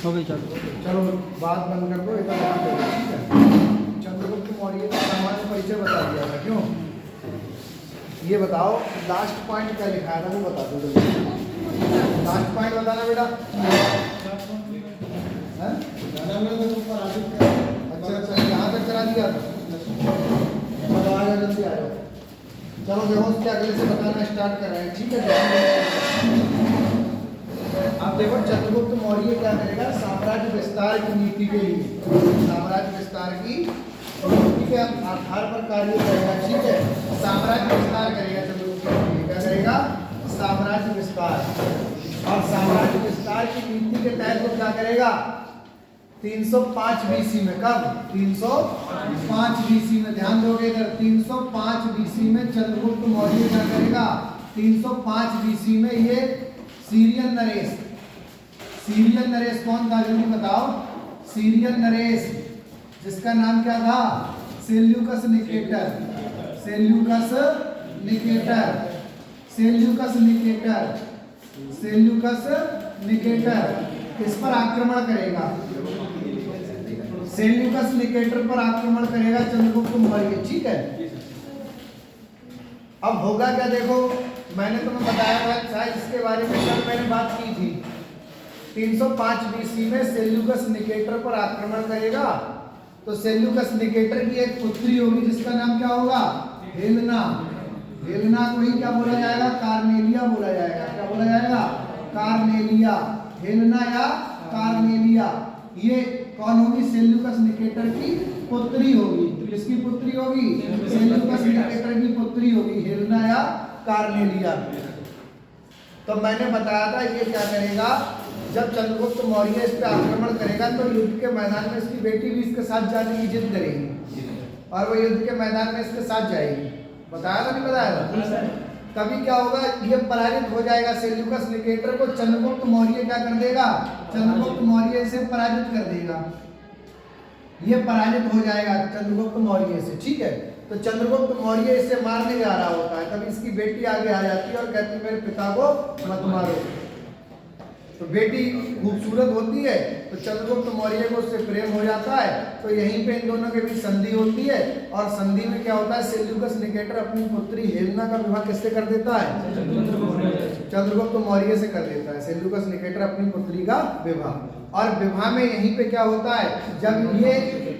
हो गई चलो। चलो बात बंद कर दो, इतना बात हो गई, ठीक है। चंद्रगुप्त मौर्य का सामान्य परिचय बता दिया था, क्यों? ये बताओ लास्ट पॉइंट क्या लिखा था, वो बता दो जल्दी। लास्ट पॉइंट बताना बेटा। हैं? अच्छा, यहाँ तक करा दिया था। चलो आ जाओ, जल्दी आ जाओ। चलो देखो उसके अगले से बताना स्टार्ट कर रहे हैं, ठीक है। अब देखो चंद्रगुप्त मौर्य क्या करेगा, साम्राज्य विस्तार की नीति के लिए, साम्राज्य विस्तार की नीति के आधार पर कार्य करेगा, ठीक है। साम्राज्य विस्तार करेगा चंद्रगुप्त मौर्य, क्या करेगा? साम्राज्य विस्तार। और साम्राज्य विस्तार की नीति के तहत वो क्या करेगा? 305 बीसी में, कब? 305 बीसी में, ध्यान दोगे इधर। 305 बीसी में चंद्रगुप्त मौर्य क्या करेगा? 305 बीसी में ये सीरियन नरेश, सीरियन नरेश कौन था जल्दी बताओ? सीरियन नरेश, जिसका नाम क्या था? Seleucus Nicator, Seleucus Nicator, Seleucus Nicator, Seleucus Nicator इस पर आक्रमण करेगा, सेल्यूकस निकेटर पर आक्रमण करेगा चंद्रगुप्त मौर्य, ठीक है। अब होगा क्या देखो, मैंने तुम्हें बताया था शायद इसके बारे में कल मैंने बात की थी। 305 बीसी में सेल्यूकस निकेटर पर आक्रमण करेगा, तो सेल्यूकस निकेटर की एक पुत्री होगी जिसका नाम क्या होगा? हेलेना। हेलेना को ही क्या बोला जाएगा? कार्नेलिया बोला जाएगा। क्या बोला जाएगा? कार्नेलिया। हेलेना या कार्नेलिया, ये कौन होगी? सेल्यूकस निकेटर की पुत्री होगी। किसकी पुत्री होगी? सेल्यूकस निकेटर की पुत्री होगी, हेलेना या कार्नेलिया। तो मैंने बताया था ये क्या करेगा, जब चंद्रगुप्त मौर्य इस पे आक्रमण करेगा तो युद्ध के मैदान में इसकी बेटी भी इसके साथ जाने की जिद करेगी और वो युद्ध के मैदान में इसके साथ जाएगी। बताया था नहीं बताया था? कभी क्या होगा, ये पराजित हो जाएगा सेल्यूकस निकेटर को, चंद्रगुप्त मौर्य क्या कर देगा? चंद्रगुप्त मौर्य इसे पराजित कर देगा, ये पराजित हो जाएगा चंद्रगुप्त मौर्य से, ठीक है। तो चंद्रगुप्त मौर्य इसे मारने जा रहा होता है, तब इसकी बेटी आगे आ जाती है और कहती है मेरे पिता को मत मारो। तो बेटी खूबसूरत होती है तो चंद्रगुप्त मौर्य को उससे प्रेम हो जाता है, तो यहीं पे इन दोनों के बीच संधि होती है और संधि में क्या होता है, सेल्यूकस निकेटर अपनी पुत्री हेलेना का विवाह किससे कर देता है? चंद्रगुप्त मौर्य से कर देता है सेल्यूकस निकेटर अपनी पुत्री का विवाह। और विवाह में यहीं पे क्या होता है, जब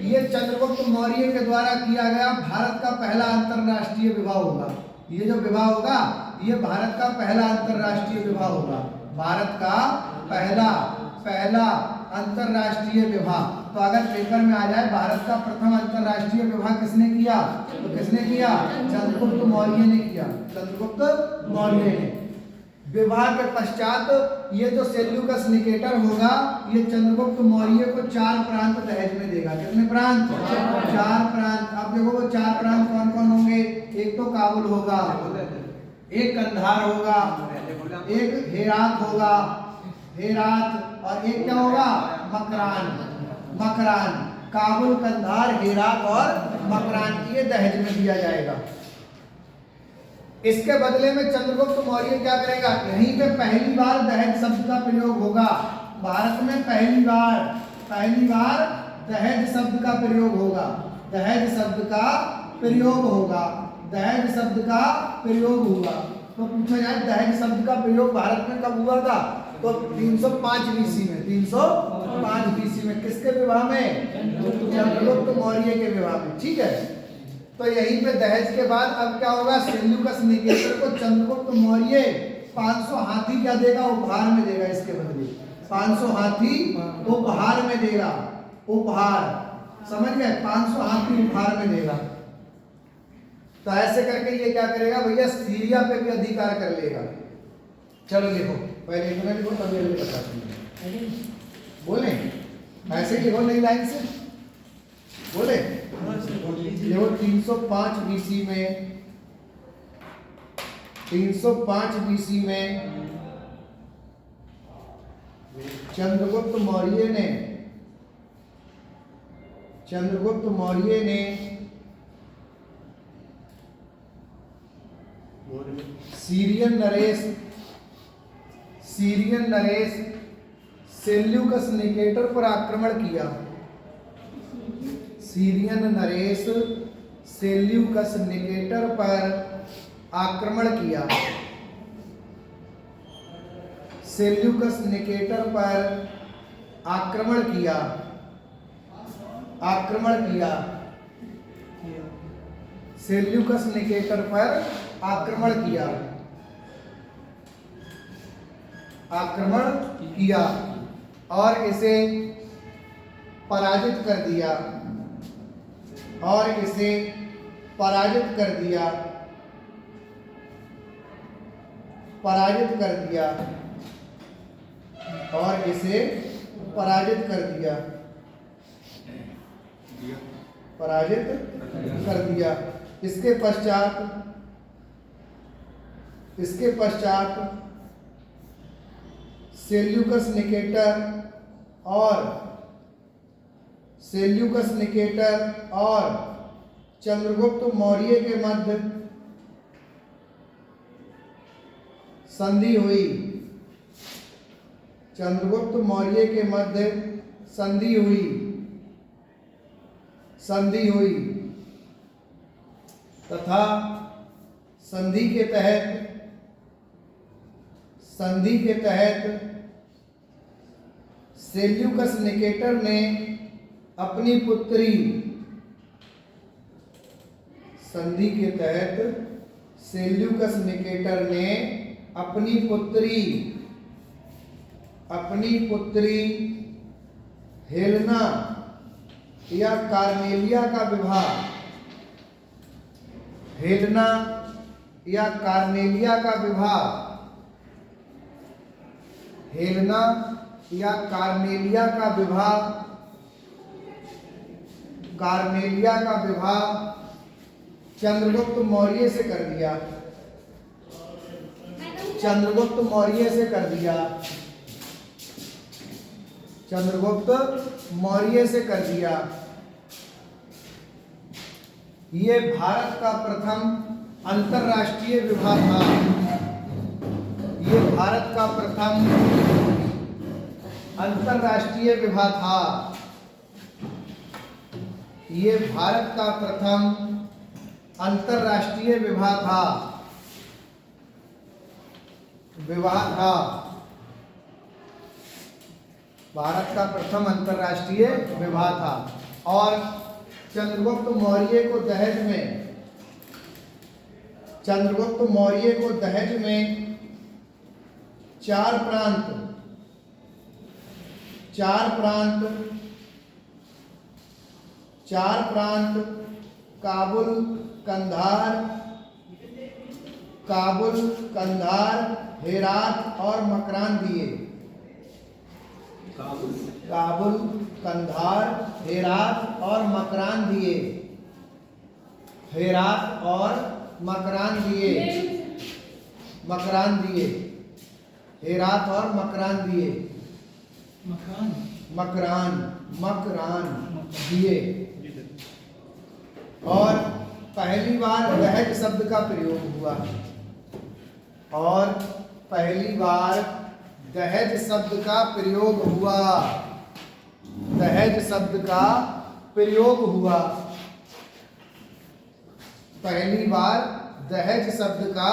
ये चंद्रगुप्त मौर्य के द्वारा किया गया भारत का पहला अंतरराष्ट्रीय विवाह होगा। ये जो विवाह होगा ये भारत का पहला अंतरराष्ट्रीय विवाह होगा, भारत का पहला अंतरराष्ट्रीय विवाह। तो अगर पेपर में आ जाए भारत का प्रथम अंतरराष्ट्रीय विवाह किसने किया, तो किसने किया? चंद्रगुप्त मौर्य ने किया, चंद्रगुप्त मौर्य ने। विवाह के पश्चात ये जो सेल्यूकस निकेटर होगा ये चंद्रगुप्त मौर्य को 4 प्रांत दहेज में देगा। कितने प्रांत? 4 प्रांत। अब देखो वो 4 प्रांत कौन कौन होंगे? एक तो काबुल होगा, एक कंधार होगा, एक हेरात होगा, हेरात, और एक क्या होगा? मकरान। मकरान, काबुल, कंधार, हेरात और मकरान ये दहेज में दिया जाएगा। इसके बदले में चंद्रगुप्त मौर्य क्या करेगा, यहीं पे पहली बार दहेज शब्द का प्रयोग होगा। भारत में पहली बार दहेज शब्द का प्रयोग होगा, दहेज शब्द का प्रयोग होगा, दहेज शब्द का प्रयोग हुआ। तो पूछा जाए दहेज शब्द का प्रयोग भारत में कब हुआ था, तो 305 बीसी में, 305 बीसी में। किसके विवाह में? चंद्रगुप्त मौर्य के विवाह में, ठीक है। तो यहीं पे दहेज के बाद अब क्या होगा, सेल्यूकस निकेटर को चंद्रगुप्त मौर्य 500 हाथी क्या देगा? उपहार में देगा। इसके बदले 500 हाथी उपहार में देगा, उपहार, समझ गए? 500 हाथी उपहार में देगा। तो ऐसे करके ये क्या करेगा भैया, सीरिया पे भी अधिकार कर लेगा। चलो लिखो, पहले इतना लिखो तब ये बताते हैं। बोले ऐसे लिखो नई लाइन से, बोले देखो 305 बीसी में, 305 बीसी में चंद्रगुप्त मौर्य ने सीरियन नरेश सेल्यूकस निकेटर पर आक्रमण किया। सीरियन नरेश सेल्यूकस निकेटर पर आक्रमण किया। सेल्यूकस निकेटर पर आक्रमण किया। आक्रमण किया। सेल्यूकस निकेटर पर आक्रमण किया। आक्रमण किया और इसे पराजित कर दिया। और इसे पराजित कर दिया। पराजित कर दिया। और इसे पराजित कर दिया। पराजित कर दिया। इसके पश्चात सेल्यूकस निकेटर और चंद्रगुप्त मौर्य के मध्य संधि हुई। चंद्रगुप्त मौर्य के मध्य संधि हुई। संधि हुई तथा संधि के तहत सेल्यूकस निकेटर ने अपनी पुत्री संधि के तहत सेल्यूकस निकेटर ने अपनी पुत्री हेलेना या कार्नेलिया का विवाह हेलेना या कार्नेलिया का विवाह हेलेना या कार्नेलिया का विवाह चंद्रगुप्त मौर्य से कर दिया। चंद्रगुप्त मौर्य से कर दिया। चंद्रगुप्त मौर्य से कर दिया। ये भारत का प्रथम अंतरराष्ट्रीय विवाह था। ये भारत का प्रथम अंतरराष्ट्रीय विवाह था। ये भारत का प्रथम अंतरराष्ट्रीय विवाह था। भारत का प्रथम अंतरराष्ट्रीय विवाह था। और चंद्रगुप्त मौर्य को दहेज में 4 प्रांत काबुल, कंधार, हेरात और मकरान दिए। काबुल, कंधार, हेरात और मकरान दिए। हेरात और मकरान दिए। हेरात और मकरान दिए। मकरान दिए। और पहली बार दहेज शब्द का प्रयोग हुआ। और पहली बार दहेज शब्द का प्रयोग हुआ। दहेज शब्द का प्रयोग हुआ। पहली बार दहेज शब्द का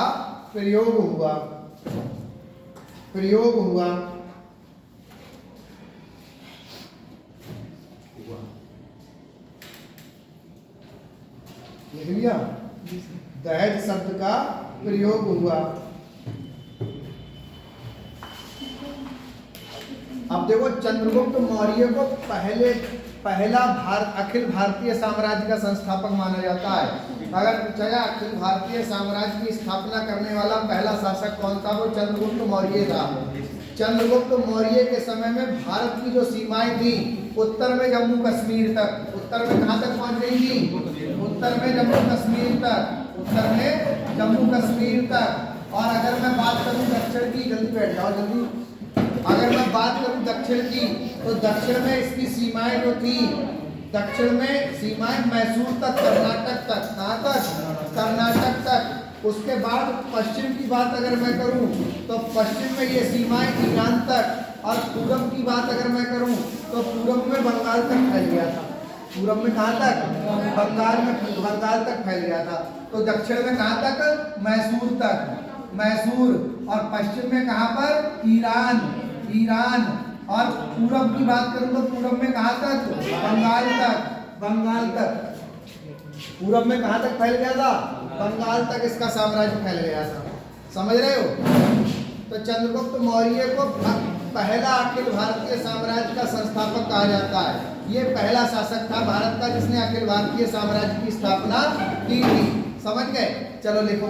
प्रयोग हुआ। लिख लिया? दहेज शब्द का प्रयोग हुआ। अब देखो, चंद्रगुप्त मौर्य को पहला अखिल भारतीय साम्राज्य का संस्थापक माना जाता है। अगर पूछा जाए अखिल भारतीय साम्राज्य की स्थापना करने वाला पहला शासक कौन था, वो चंद्रगुप्त मौर्य था। चंद्रगुप्त मौर्य के समय में भारत की जो सीमाएं थी, उत्तर में जम्मू कश्मीर तक, उत्तर में कहां तक पहुंच गई थी? उत्तर में जम्मू कश्मीर तक। उत्तर में जम्मू कश्मीर तक। और अगर मैं बात करूं दक्षिण की, जल्दी बैठ जाओ जल्दी। अगर मैं बात करूं दक्षिण की, तो दक्षिण में इसकी सीमाएं जो थी, दक्षिण में सीमाएं मैसूर तक, कर्नाटक तक। कहां तक? कर्नाटक तक। उसके बाद पश्चिम की बात अगर मैं करूं, तो पश्चिम में ये सीमाएं ईरान तक, और पूरब की बात अगर मैं करूं तो पूरब में बंगाल तक फैल गया था। पूरब में कहाँ तक? बंगाल तक फैल गया था। तो दक्षिण में कहाँ तक? मैसूर तक, मैसूर। और पश्चिम में कहाँ पर? Iran, Iran. और पूरब की बात करूं तो पूरब में कहाँ तक? बंगाल तक, बंगाल तक। पूरब में कहाँ तक फैल गया था? बंगाल तक इसका साम्राज्य फैल गया था। समझ रहे हो? तो चंद्रगुप्त मौर्य को पहला अखिल भारतीय साम्राज्य का संस्थापक कहा जाता है। ये पहला शासक था भारत का जिसने अखिल भारतीय साम्राज्य की स्थापना की थी। समझ गए? चलो लिखो।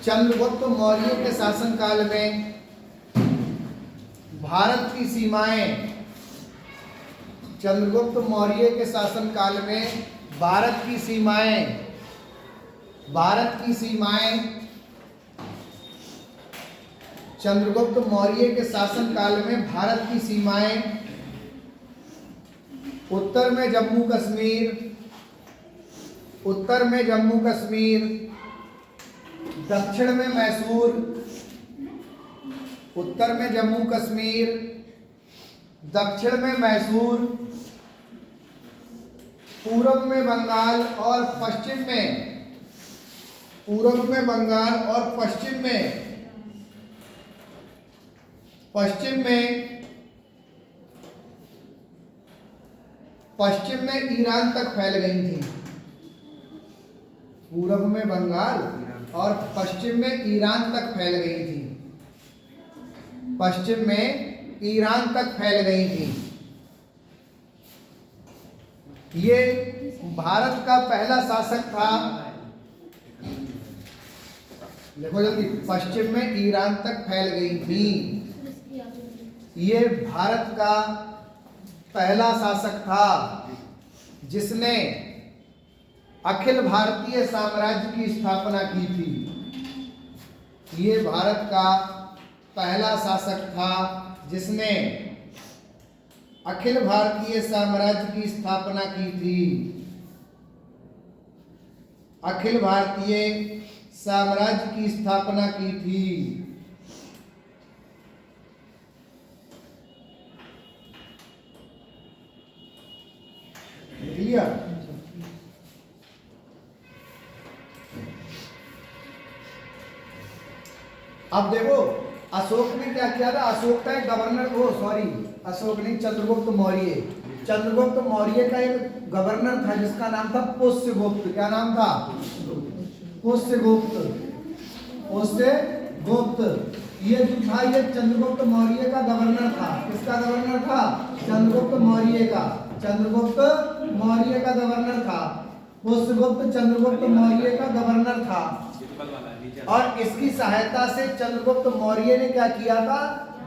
चंद्रगुप्त मौर्य के शासनकाल में भारत की सीमाएं, चंद्रगुप्त मौर्य के शासनकाल में भारत की सीमाएं, चंद्रगुप्त मौर्य के शासनकाल में भारत की सीमाएं उत्तर में जम्मू कश्मीर, दक्षिण में मैसूर, उत्तर में जम्मू कश्मीर, दक्षिण में मैसूर, पूर्व में बंगाल और पश्चिम में, पूर्व में बंगाल और पश्चिम में ईरान तक फैल गई थी। पूर्व में बंगाल और पश्चिम में ईरान तक फैल गई थी, पश्चिम में ईरान तक फैल गई थी। ये भारत का पहला शासक था। देखो जल्दी, पश्चिम में ईरान तक फैल गई थी। ये भारत का पहला शासक था जिसने अखिल भारतीय साम्राज्य की स्थापना की थी। ये भारत का पहला शासक था जिसने अखिल भारतीय साम्राज्य की स्थापना की थी। अखिल भारतीय साम्राज्य की स्थापना की थी। क्लियर? अब देखो अशोक ने क्या किया था? अशोक का एक गवर्नर, अशोक नहीं, चंद्रगुप्त मौर्य। चंद्रगुप्त मौर्य का एक गवर्नर था जिसका नाम था पुष्यगुप्त। क्या नाम था? पुष्यगुप्त, पुष्यगुप्त। ये जो था ये चंद्रगुप्त मौर्य का गवर्नर था। किसका गवर्नर था? चंद्रगुप्त मौर्य का, चंद्रगुप्त मौर्य का गवर्नर था। पुष्यगुप्त चंद्रगुप्त मौर्य का गवर्नर था। और इसकी सहायता से चंद्रगुप्त मौर्य ने क्या किया था?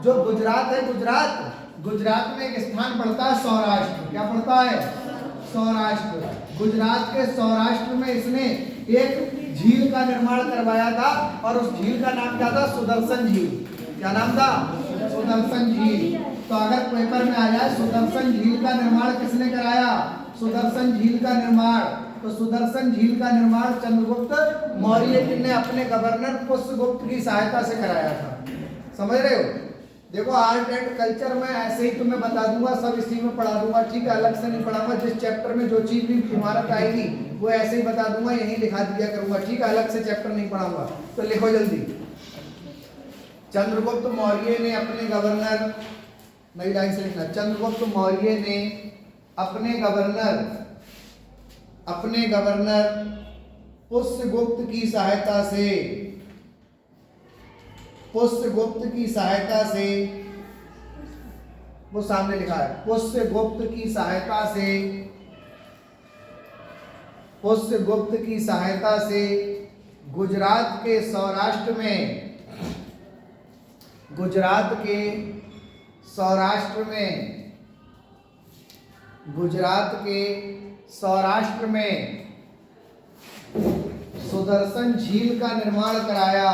जो गुजरात है, गुजरात में एक स्थान पड़ता है सौराष्ट्र। क्या पड़ता है? सौराष्ट्र। गुजरात के सौराष्ट्र में इसने एक झील का निर्माण करवाया था और उस झील का नाम क्या था? सुदर्शन झील। क्या नाम था? सुदर्शन झील। तो अगर पेपर में आ जाए सुदर्शन झील का निर्माण किसने कराया? सुदर्शन झील का निर्माण, तो सुदर्शन झील का निर्माण चंद्रगुप्त मौर्य ने अपने गवर्नर पुष्यगुप्त की सहायता से कराया था। समझ रहे हो? देखो आर्ट एंड कल्चर में ऐसे ही तुम्हें बता दूंगा, सब इसी में पढ़ा दूंगा, ठीक है? अलग से नहीं पढ़ाऊंगा। जिस चैप्टर में जो चीज भी इमारत आएगी वो ऐसे ही बता दूंगा, यही लिखा दिया करूंगा, ठीक है? अलग से चैप्टर नहीं पढ़ाऊंगा। तो लिखो जल्दी। चंद्रगुप्त मौर्य ने अपने गवर्नर, नई लाइन से लिखना, चंद्रगुप्त मौर्य ने अपने गवर्नर पुष्यगुप्त की सहायता से, वो सामने लिखा है, पुष्यगुप्त की सहायता से गुजरात के सौराष्ट्र में सुदर्शन झील का निर्माण कराया।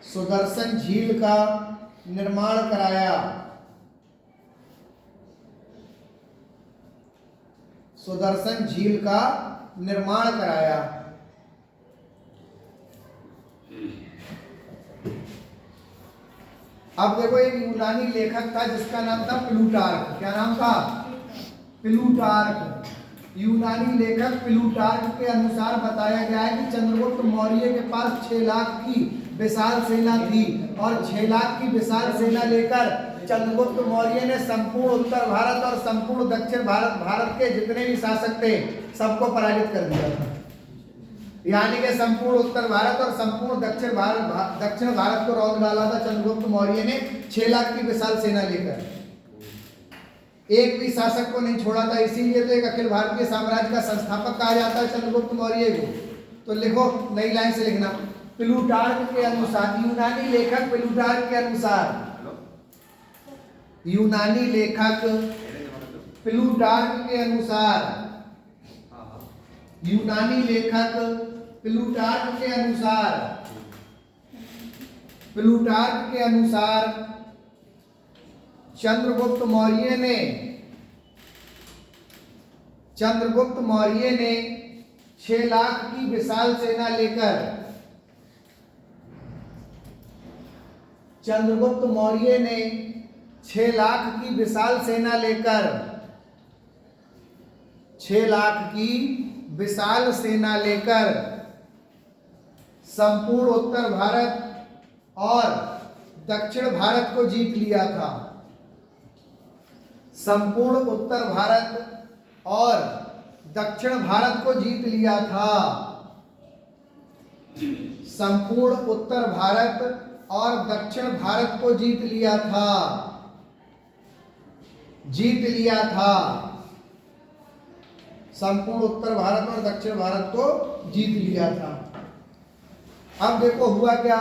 सुदर्शन झील का निर्माण कराया। सुदर्शन झील का निर्माण कराया। अब देखो एक यूनानी लेखक था जिसका नाम था प्लूटार्क। क्या नाम था? प्लूटार्क। यूनानी लेखक प्लूटार्क के अनुसार बताया गया है कि चंद्रगुप्त मौर्य के पास 6 लाख की विशाल सेना थी और 6 लाख की विशाल सेना लेकर चंद्रगुप्त मौर्य ने संपूर्ण उत्तर भारत और संपूर्ण दक्षिण भारत के जितने भी शासक थे सबको पराजित कर दिया था। यानी कि संपूर्ण उत्तर भारत और संपूर्ण दक्षिण भारत को रौंद डाला था चंद्रगुप्त मौर्य ने 6 लाख की विशाल सेना लेकर। एक भी शासक को नहीं छोड़ा था, इसीलिए तो एक अखिल भारतीय साम्राज्य का संस्थापक कहा जाता है चंद्रगुप्त मौर्य को। तो लिखो, नई लाइन से लिखना, प्लूटार्क के अनुसार, यूनानी लेखक प्लूटार्क के अनुसार, यूनानी लेखक प्लूटार्क के अनुसार, यूनानी लेखक प्लूटार्क के अनुसार, प्लूटार्क के अनुसार चंद्रगुप्त मौर्य ने 6 लाख की विशाल सेना लेकर, चंद्रगुप्त मौर्य ने 6 लाख की विशाल सेना लेकर, 6 लाख की विशाल सेना लेकर संपूर्ण उत्तर भारत और दक्षिण भारत को जीत लिया था। संपूर्ण उत्तर भारत और दक्षिण भारत को जीत लिया था। संपूर्ण उत्तर भारत और दक्षिण भारत को जीत लिया था, जीत लिया था। संपूर्ण उत्तर भारत और दक्षिण भारत को जीत लिया था। अब देखो हुआ क्या,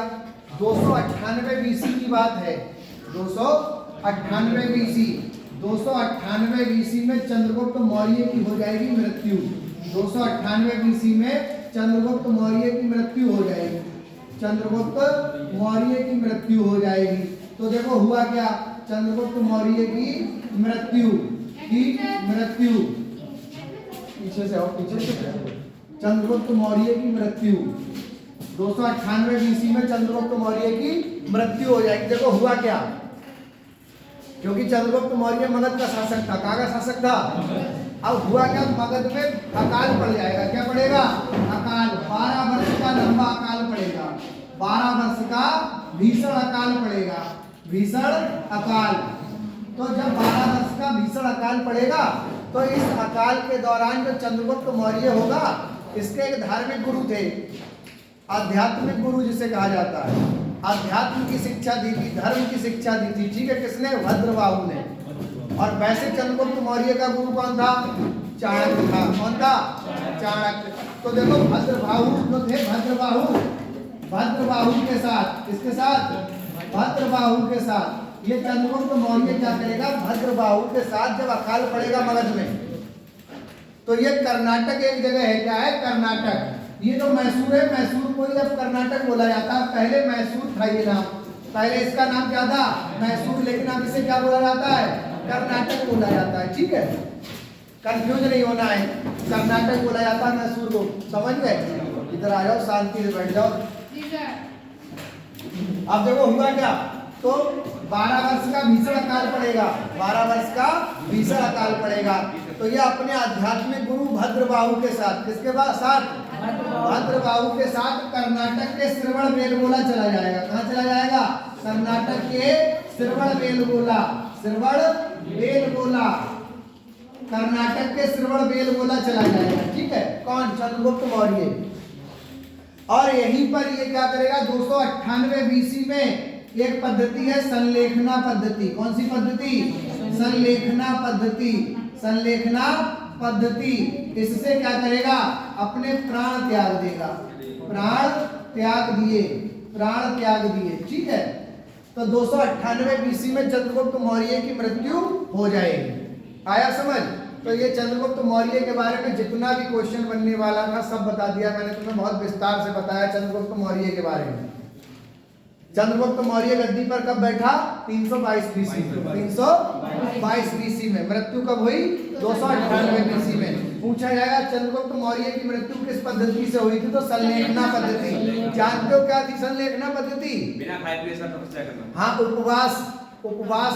298 बीसी की बात है। 298 बीसी, 298 बीसी में चंद्रगुप्त मौर्य की हो जाएगी मृत्यु। 298 बीसी में चंद्रगुप्त मौर्य की मृत्यु हो जाएगी, चंद्रगुप्त मौर्य की मृत्यु हो जाएगी। तो देखो हुआ क्या, चंद्रगुप्त मौर्य की मृत्यु, पीछे से और पीछे से, चंद्रगुप्त मौर्य की मृत्यु 298 बीसी में चंद्रगुप्त मौर्य की मृत्यु हो जाएगी। देखो हुआ क्या, क्योंकि चंद्रगुप्त मौर्य मगध का शासक था। कहाँ का शासक था? अब हुआ क्या, मगध में अकाल पड़ जाएगा। क्या पड़ेगा? अकाल। 12 वर्ष का लंबा अकाल पड़ेगा, 12 वर्ष का भीषण अकाल पड़ेगा, भीषण अकाल। तो जब 12 वर्ष का भीषण अकाल पड़ेगा तो इस अकाल के दौरान जो चंद्रगुप्त मौर्य होगा, इसके एक धार्मिक गुरु थे, आध्यात्मिक गुरु जिसे कहा जाता है। अध्यात्म की शिक्षा दी थी, धर्म की शिक्षा दी थी। ठीक है, किसने? भद्रबाहु ने। और वैसे चंद्रगुप्त मौर्य का गुरु कौन था? चाणक्य था। कौन था? चाणक्य। तो देखो भद्रबाहु जो थे, भद्रबाहु के साथ, किसके साथ? भद्रबाहु के साथ। ये चंद्रगुप्त मौर्य क्या करेगा? भद्रबाहु के साथ जब अकाल पड़ेगा मगध में, तो ये कर्नाटक एक जगह है। क्या है? कर्नाटक। ये तो मैसूर है, मैसूर को ही अब कर्नाटक बोला जाता है। पहले मैसूर था ये नाम, पहले इसका नाम क्या था? मैसूर। लेकिन अब इसे क्या बोला जाता है? कर्नाटक बोला जाता है। ठीक है, कंफ्यूज नहीं होना है, कर्नाटक बोला जाता है मैसूर को। समझ गए? इधर आ जाओ, शांति से बैठ जाओ। अब देखो हुआ क्या, तो 12 वर्ष का भीषण अकाल पड़ेगा, 12 वर्ष का भीषण अकाल पड़ेगा। तो ये अपने आध्यात्मिक गुरु भद्रबाहु के साथ, किसके साथ? भद्रबाहु के साथ कर्नाटक के श्रवणबेलगोला चला जाएगा। कहाँ चला जाएगा? कर्नाटक के श्रवणबेलगोला, श्रवणबेलगोला, कर्नाटक के श्रवणबेलगोला चला जाएगा। ठीक है, कौन? चंद्रगुप्त मौर्य। और यहीं पर ये क्या करेगा, 298 बीसी में एक पद्धति है संलेखना पद्धति। कौन सी पद्धति? संलेखना पद्धति, संलेखना पद्धति। इससे क्या करेगा? अपने प्राण त्याग देगा, प्राण त्याग दिए, प्राण त्याग दिए। ठीक है, तो 298 बीसी में चंद्रगुप्त मौर्य की मृत्यु हो जाएगी। आया समझ? तो ये चंद्रगुप्त मौर्य के बारे में जितना भी क्वेश्चन बनने वाला था सब बता दिया मैंने तुम्हें, बहुत विस्तार से बताया चंद्रगुप्त मौर्य के बारे में। चंद्रगुप्त मौर्य गद्दी पर कब बैठा? 322 बीसी, 322 बीसी में। मृत्यु कब हुई? 298 बीसी में। पूछा जाएगा चंद्रगुप्त मौर्य की मृत्यु किस पद्धति से हुई थी, तो संलेखना पद्धति। जानते हो क्या थी संलेखना पद्धति? बिना खाए पिए सब तपस्या करना। हाँ, उपवास। उपवास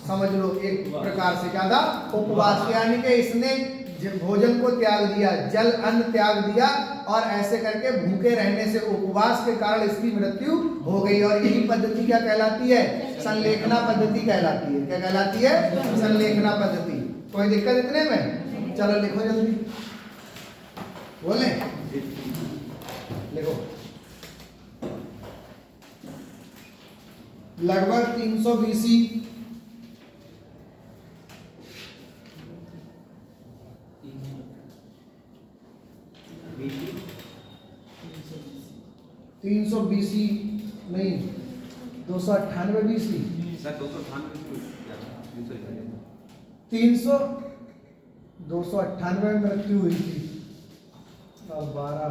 समझ लो एक प्रकार से, क्या था? उपवास। यानी कि इसने भोजन को त्याग दिया, जल अन्न त्याग दिया, और ऐसे करके भूखे रहने से उपवास के कारण इसकी मृत्यु हो गई। और यही पद्धति क्या कहलाती है? संलेखना पद्धति कहलाती है। क्या कहलाती है? संलेखना पद्धति। कोई दिक्कत इतने में? चलो लिखो जल्दी, बोले लिखो। लगभग 300 BC 300 BC नहीं, 298 BC। सर 298 300 298 में मृत्यु हुई थी। अब 12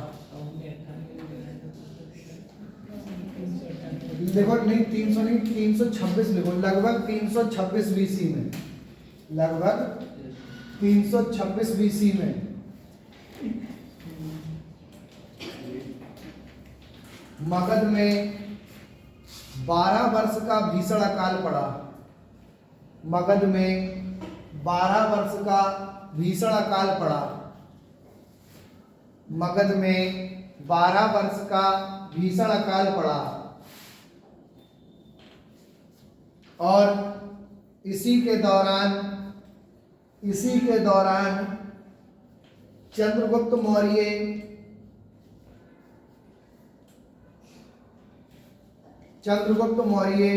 देखो, नहीं 300 नहीं, 326 लिखो। लगभग 326 BC में, लगभग 326 BC में मगध में 12 वर्ष का भीषण अकाल पड़ा। मगध में 12 वर्ष का भीषण अकाल पड़ा। मगध में 12 वर्ष का भीषण अकाल पड़ा। और इसी के दौरान चंद्रगुप्त मौर्य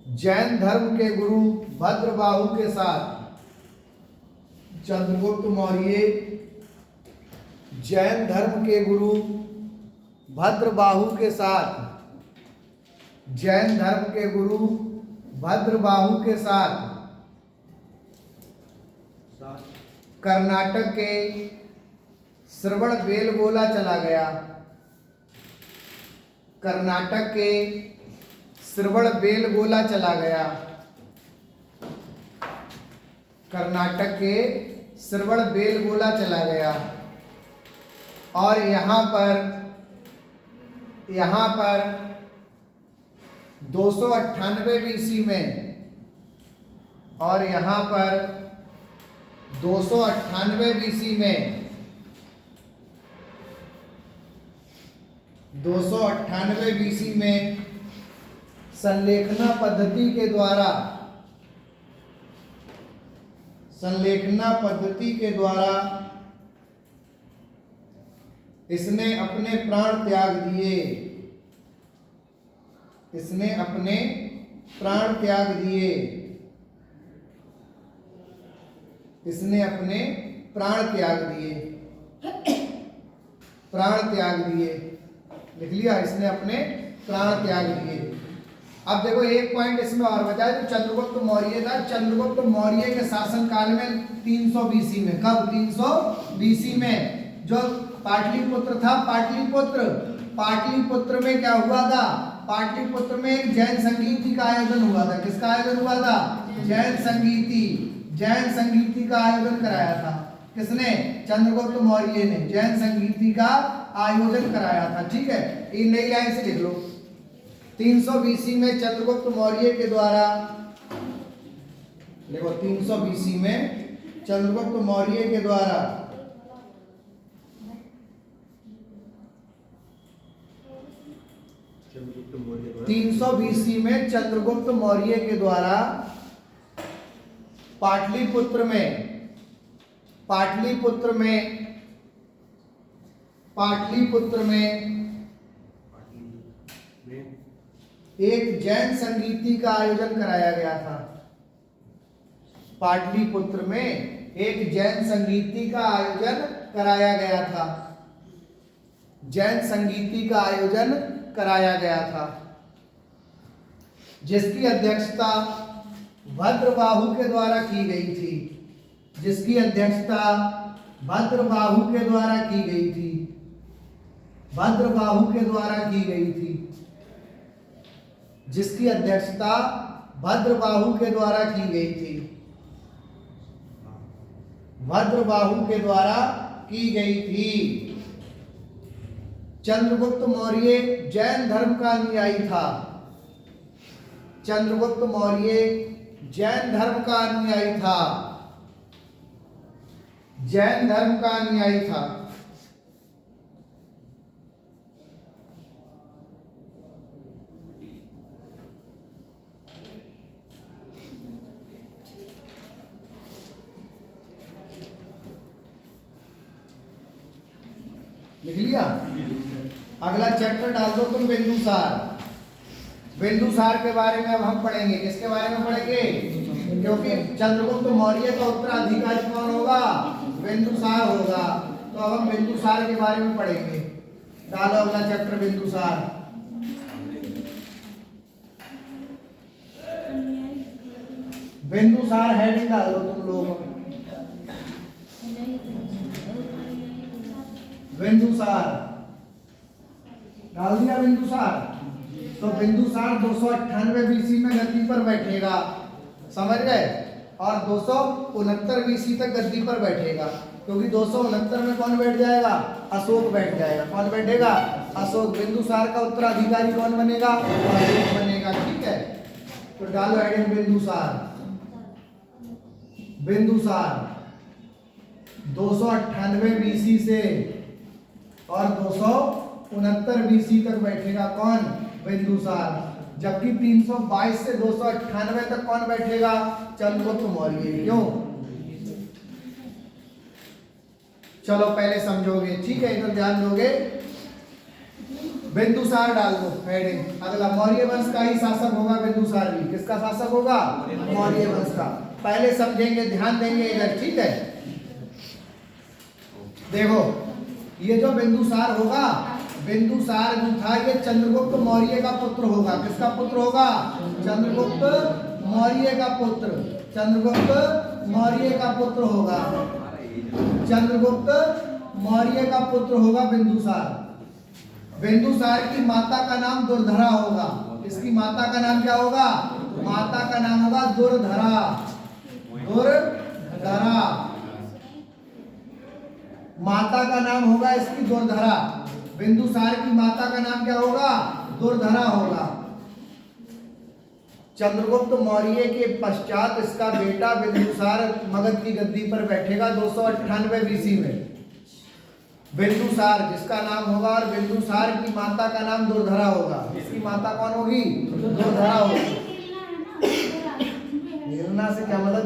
जैन धर्म के गुरु भद्रबाहु के साथ, चंद्रगुप्त मौर्य जैन धर्म के गुरु भद्रबाहु के साथ, जैन धर्म के गुरु भद्रबाहु के साथ कर्नाटक के श्रवणबेलगोला चला गया। कर्नाटक के श्रवणबेलगोला चला गया। कर्नाटक के श्रवणबेलगोला चला गया। और यहाँ पर 298 BC में, और यहाँ पर 298 BC में 298 BC में संलेखना पद्धति के द्वारा इसने अपने प्राण त्याग दिए। इसने अपने प्राण त्याग दिए। इसने अपने प्राण त्याग दिए। प्राण त्याग दिए, लिख लिया? इसने अपने प्राण त्याग दिए। अब देखो एक पॉइंट इसमें और बताया, जो चंद्रगुप्त मौर्य था, चंद्रगुप्त मौर्य के शासन काल में 300 BC में, कब? 300 BC में जो पाटलिपुत्र था, पाटलिपुत्र में क्या हुआ था? पाटलिपुत्र में एक जैन संगीति का आयोजन हुआ था। किसका आयोजन हुआ था? जैन संगीति का आयोजन कराया था। किसने? चंद्रगुप्त मौर्य ने जैन संगीति का आयोजन कराया था। ठीक है, ये नई लाइन से लिख लो। 300 BC में चंद्रगुप्त मौर्य के द्वारा, देखो 300 BC में चंद्रगुप्त मौर्य के द्वारा 300 BC में चंद्रगुप्त मौर्य के द्वारा पाटलिपुत्र में एक जैन संगीति का आयोजन कराया गया था। पाटलिपुत्र में एक जैन संगीति का आयोजन कराया गया था। जैन संगीति का आयोजन कराया गया था, जिसकी अध्यक्षता भद्रबाहु के द्वारा की गई थी। जिसकी अध्यक्षता भद्रबाहु के द्वारा की गई थी। भद्रबाहु के द्वारा की गई थी। जिसकी अध्यक्षता भद्रबाहु के द्वारा की गई थी। भद्रबाहु के द्वारा की गई थी। चंद्रगुप्त मौर्य जैन धर्म का अनुयायी था। चंद्रगुप्त मौर्य जैन धर्म का अनुयायी था। जैन धर्म का अनुयायी था। लिख लिया। अगला चैप्टर डाल दो तुम बिंदुसार। बिंदुसार के बारे में अब हम पढ़ेंगे। किसके बारे में पढ़ेंगे? क्योंकि चंद्रगुप्त मौर्य का उत्तराधिकारी कौन होगा? बिंदुसार होगा। तो अब हम बिंदुसार के बारे में पढ़ेंगे। डालो अगला चैप्टर बिंदुसार। बिंदुसार हेडिंग डाल दो तुम लोग। बिंदुसार डाल दिया। बिंदुसार तो बिंदुसार 298 बीसी में गद्दी पर बैठेगा, समझ गए? और 269 बीसी तक गद्दी पर बैठेगा, क्योंकि 269 में कौन बैठ जाएगा? अशोक बैठ जाएगा। कौन बैठेगा? अशोक। बिंदुसार का उत्तराधिकारी कौन बनेगा? अशोक बनेगा। ठीक है, तो डालो हेडिंग बिंदुसार। बिंदुसार 298 बीसी से और 269 बीसी तक बैठेगा। कौन? बिंदुसार। जबकि 322 से 298 तक कौन बैठेगा? चंद्रगुप्त मौर्य। क्यों? चलो पहले समझोगे, ठीक है, इधर ध्यान दोगे। बिंदुसार डाल दो हेडिंग। अगला मौर्य वंश का ही शासक होगा बिंदुसार भी। किसका शासक होगा? मौर्य वंश का। पहले समझेंगे, ध्यान देंगे इधर, ठीक है। देखो, ये जो बिंदुसार होगा, बिंदुसार जो था ये चंद्रगुप्त मौर्य का पुत्र होगा। किसका पुत्र होगा? चंद्रगुप्त मौर्य का पुत्र। चंद्रगुप्त मौर्य का पुत्र होगा। चंद्रगुप्त मौर्य का पुत्र होगा बिंदुसार। बिंदुसार की माता का नाम दुर्धरा होगा। इसकी माता का नाम क्या होगा? माता का नाम होगा दुर्धरा। दुर्धरा माता का नाम होगा इसकी दुर्धरा। बिंदुसार की माता का नाम क्या होगा? दुर्धरा होगा। चंद्रगुप्त मौर्य के पश्चात इसका बेटा बिंदुसार मगध की गद्दी पर बैठेगा 298 बीसी में। बिंदुसार जिसका नाम होगा और बिंदुसार की माता का नाम दुर्धरा होगा। इसकी माता कौन होगी? दुर्धरा होगी। हिलना से क्या मतलब?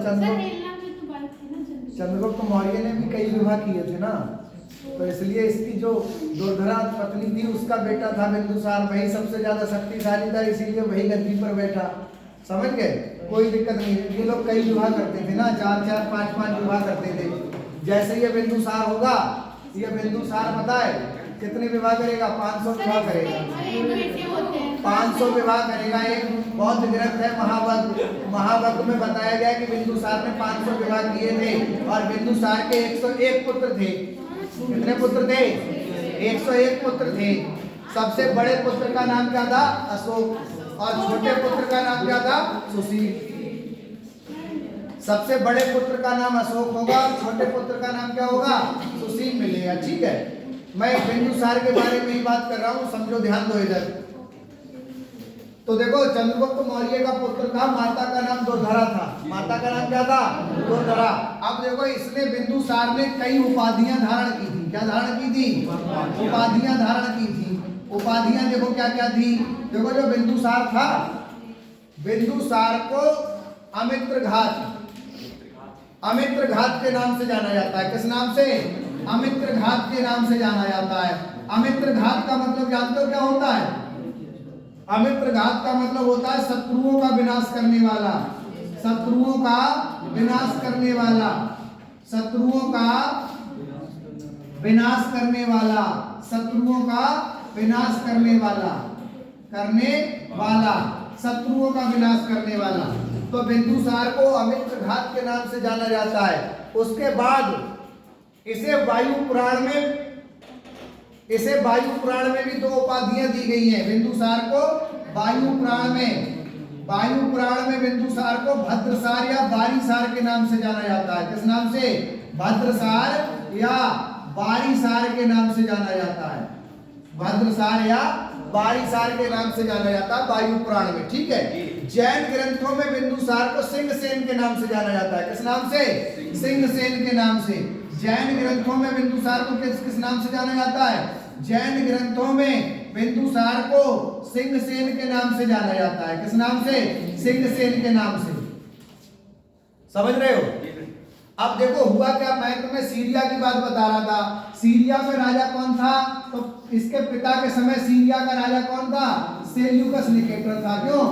चंद्रगुप्त मौर्य ने भी कई विवाह किए थे ना, तो इसलिए इसकी जो दुर्धरा पत्नी थी उसका बेटा था बिंदुसार। वही सबसे ज्यादा शक्तिशाली था, इसीलिए वही गद्दी पर बैठा। समझ गए? कोई दिक्कत नहीं। ये लोग कई विवाह करते थे ना, 4-4, 5-5 विवाह करते थे। जैसे ये बिंदुसार होगा, ये बिंदुसार पता है कितने विवाह करेगा? 500 विवाह करेगा। 500 विवाह करेगा। एक बौद्ध ग्रंथ है महावग। महावग में बताया गया कि बिंदुसार ने 500 विवाह किए थे और बिंदुसार के 101 पुत्र थे। कितने पुत्र थे? 101 पुत्र थे। सबसे बड़े पुत्र का नाम क्या था? अशोक। और छोटे पुत्र का नाम क्या था? सुशील। सबसे बड़े पुत्र का नाम अशोक होगा, छोटे पुत्र का नाम क्या होगा? सुशील मिलेगा। ठीक है, मैं बिंदुसार के बारे में ही बात कर रहा हूँ, समझो, ध्यान दो इधर। तो देखो, चंद्रगुप्त मौर्य का पुत्र था, माता का नाम दुर्धरा था। माता का नाम क्या था? दुर्धरा। अब देखो, इसने बिंदुसार ने कई उपाधियां धारण की थी। क्या धारण की थी? उपाधियां धारण की थी। उपाधियां देखो क्या क्या थी। देखो, जो बिंदुसार था, बिंदुसार को अमित्र घात के नाम से जाना जाता है। किस नाम से? अमित्र घात के नाम से जाना जाता है। अमित्र घात का मतलब जानते हो क्या होता है? अमित्र घात का मतलब होता है शत्रुओं का विनाश करने वाला। शत्रुओं का विनाश करने वाला। शत्रुओं का विनाश करने वाला। शत्रुओं का विनाश करने वाला। शत्रुओं का विनाश करने वाला। तो बिंदुसार को अमित्र घात के नाम से जाना जाता है। उसके बाद इसे वायु पुराण में भी 2 उपाधियां दी गई हैं बिंदुसार को। वायु पुराण में बिंदुसार को भद्रसार या बारीसार के नाम से जाना जाता है। किस नाम से? भद्रसार या बारीसार के नाम से जाना जाता है। भद्रसार या बारीसार के नाम से जाना जाता है वायु पुराण में, ठीक है। जैन ग्रंथों में बिंदुसार को सिंहसेन के नाम से जाना जाता है। किस नाम से? सिंहसेन के नाम से। जैन ग्रंथों में बिंदुसार को किस नाम से जाना जाता है? जैन ग्रंथों में बिंदुसार को सिंहसेन के नाम से जाना जाता है। किस नाम से? सिंहसेन के नाम से। समझ रहे हो? अब देखो हुआ क्या, मैं तुम्हें सीरिया की बात बता रहा था। सीरिया में राजा कौन था? तो इसके पिता के समय सीरिया का राजा कौन था? सेल्यूकस निकेटर था। क्यों?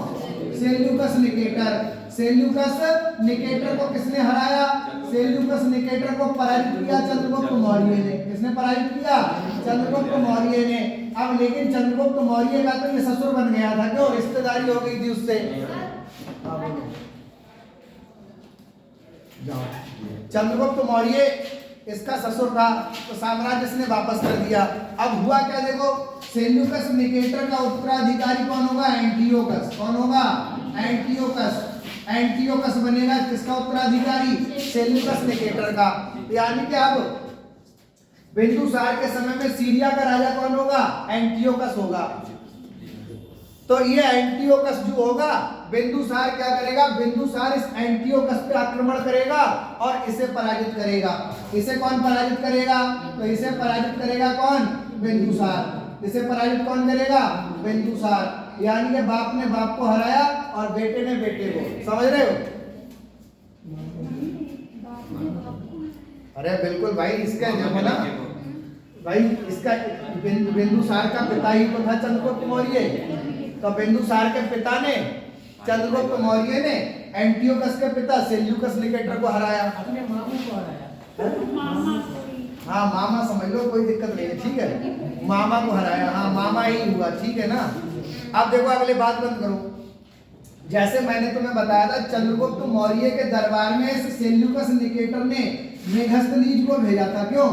Seleucus Nicator. सेल्यूकस निकेटर को किसने हराया? सेल्यूकस निकेटर को पराजित किया चंद्रगुप्त मौर्य ने। किसने पराजित किया? चंद्रगुप्त मौर्य ने। अब लेकिन चंद्रगुप्त मौर्य का तो ये ससुर बन गया था। क्यों? रिश्तेदारी हो गई थी उससे। चंद्रगुप्त मौर्य इसका ससुर था, तो साम्राज्य इसने वापस कर दिया। अब हुआ क्या देखो, सेल्यूकस निकेटर का उत्तराधिकारी कौन होगा? एंटियोकस। कौन होगा? एंटियोकस। एंटियोकस बनेगा किसका उत्तराधिकारी? सेल्यूकस निकेटर का। यानी कि अब बिंदुसार के समय में सीरिया का राजा कौन होगा? एंटियोकस होगा। तो ये एंटियोकस जो होगा, बिंदुसार क्या करेगा? बिंदुसार इस एंटियोकस पे आक्रमण करेगा और इसे पराजित करेगा। इसे कौन पराजित करेगा? तो इसे पराजित करेगा कौन? बिंदुसार। इसे पराजित कौन करेगा? बिंदुसार। यानी कि बाप ने बाप को हराया और बेटे ने बेटे को। समझ रहे हो? अरे बिल्कुल भाई, इसका जो है ना भाई, इसका बिंदुसार का पिता ही तो था चंद्रगुप्त मौर्य। तो बिंदुसार के पिता ने, चंद्रगुप्त मौर्य ने एंटियोकस के पिता सेल्यूकस निकेटर को हराया। अपने मामू को हराया। हाँ मामा समझ लो, कोई दिक्कत नहीं है, ठीक है। मामा को हराया, हाँ मामा ही हुआ, ठीक है ना। अब देखो अगले बात बंद करो। जैसे मैंने तुम्हें बताया था, चंद्रगुप्त मौर्य के दरबार में इस सेल्यूकस निकेटर ने मेघस्तनीज को भेजा था। क्यों?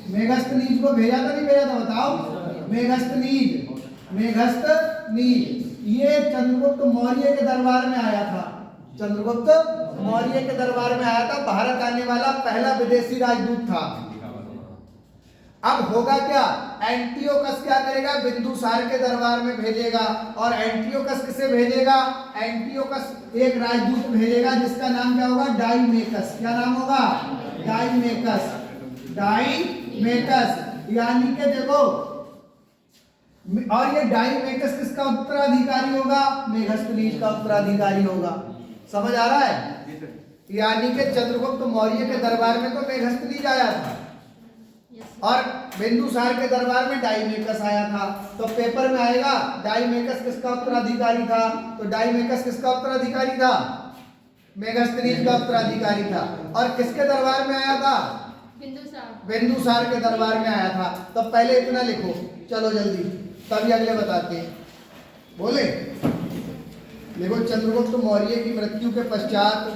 मेघस्तनीज को भेजा था, नहीं भेजा था? बताओ। मेघस्तनीज। मेघस्तनीज ये चंद्रगुप्त मौर्य के दरबार में आया था। चंद्रगुप्त मौर्य के दरबार में आया था। भारत आने वाला पहला विदेशी राजदूत था। अब होगा क्या? एंटियोकस क्या करेगा? बिंदुसार के दरबार में भेजेगा। और एंटियोकस किसे भेजेगा? एंटियोकस एक राजदूत भेजेगा जिसका नाम क्या होगा? डाईमेकस। क्या नाम होगा? डाईमेकस। डाईमेकस। यानी कि देखो, और ये डाईमेकस किसका उत्तराधिकारी होगा? मेघस्तनीज का उत्तराधिकारी होगा। समझ आ रहा है? यानी कि चंद्रगुप्त मौर्य के दरबार में तो मेघस्तनीज आया था और बिंदुसार के दरबार में डाईमेकस आया था। तो पेपर में आएगा डाईमेकस किसका उत्तराधिकारी था? तो डाईमेकस किसका उत्तराधिकारी था? मेघस्तनीज का उत्तराधिकारी था। और किसके दरबार में आया था? बिंदुसार के दरबार में आया था। तो पहले इतना लिखो, चलो जल्दी, तभी अगले बताते हैं। बोले देखो, चंद्रगुप्त मौर्य की मृत्यु के पश्चात,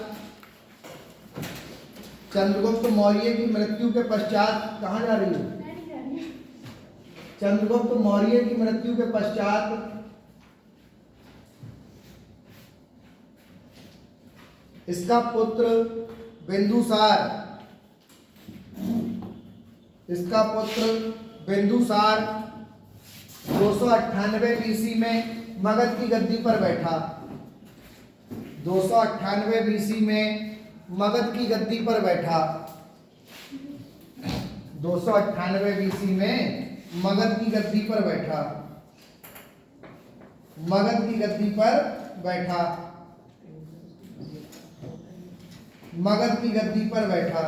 चंद्रगुप्त मौर्य की मृत्यु के पश्चात कहाँ जा रही है? चंद्रगुप्त मौर्य की मृत्यु के पश्चात इसका पुत्र बिंदुसार, इसका पुत्र बिंदुसार 298 बीसी में मगध की गद्दी पर बैठा। 298 बीसी में मगध की गद्दी पर बैठा। 298 बीसी में मगध की गद्दी पर बैठा। मगध की गद्दी पर बैठा। मगध की गद्दी पर बैठा।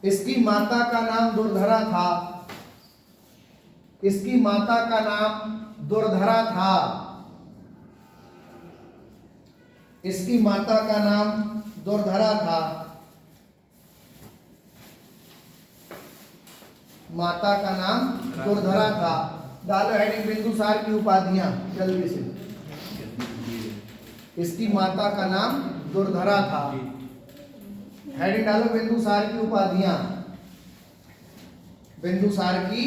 इसकी माता का नाम दुर्धरा था। इसकी माता का नाम दुर्धरा था। इसकी माता का नाम दुर्धरा था। माता का नाम दुर्धरा था। डालो हेडिंग बिंदुसार की उपाधियां जल्दी से। इसकी माता का नाम दुर्धरा था। हेडिंग डालो बिंदुसार की उपाधियां। बिंदुसार की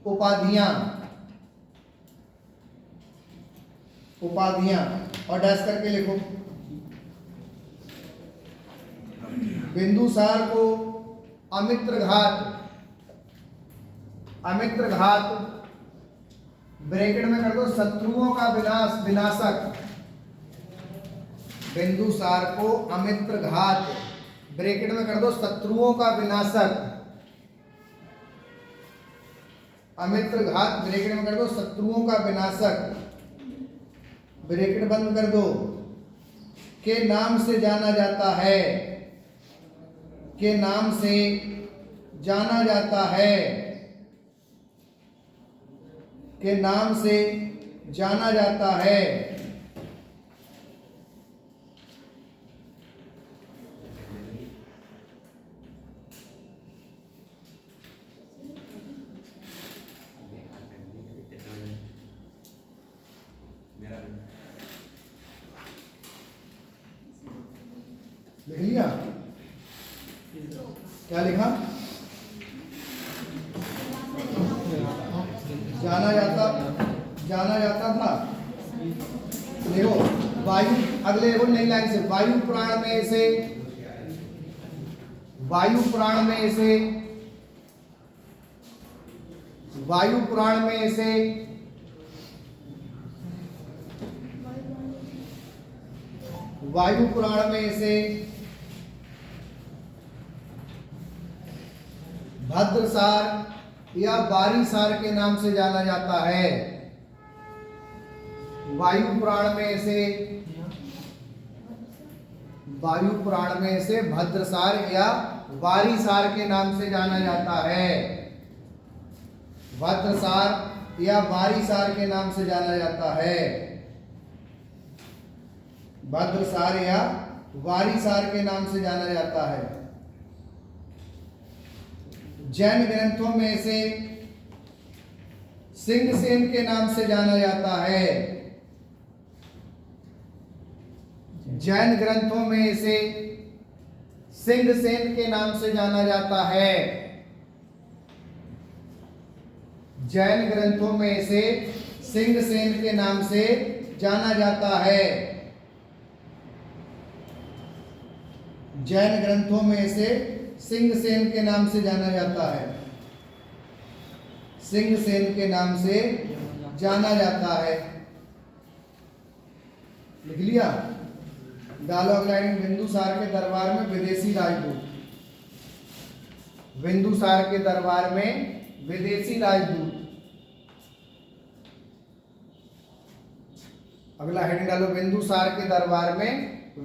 उपाधियां। उपाधियां और डैश करके लिखो। बिंदुसार को अमित्र घात ब्रैकेट में कर दो शत्रुओं का विनाशक। बिंदुसार को अमित्र घात ब्रैकेट में कर दो शत्रुओं का विनाशक। अमित्र घात ब्रैकेट में कर दो शत्रुओं का विनाशक, ब्रैकेट बंद कर दो, के नाम से जाना जाता है, के नाम से जाना जाता है, के नाम से जाना जाता है। लिख लिया? क्या लिखा? जाना जाता था। देखो वायु, अगले देखो नई लाइन से, वायु प्राण में से वायु प्राण में से भद्रसार या बारीसार के नाम से जाना जाता है। वायु पुराण में से भद्रसार या बारीसार के नाम से जाना जाता है। भद्रसार या बारीसार के नाम से जाना जाता है। भद्रसार या वारीसार के नाम से जाना जाता है। जैन ग्रंथों में से सिंहसेन के नाम से जाना जाता है। जैन ग्रंथों में से सिंहसेन के नाम से जाना जाता है। जैन ग्रंथों में से सिंहसेन के नाम से जाना जाता है। जैन ग्रंथों में से सिंहसेन के नाम से जाना जाता है। सिंहसेन के नाम से जाना जाता है। लिख लिया? डालो अगला लाइन, बिंदुसार के दरबार में विदेशी राजदूत। बिंदुसार के दरबार में विदेशी राजदूत। अगला हेडिंग डालो, बिंदुसार के दरबार में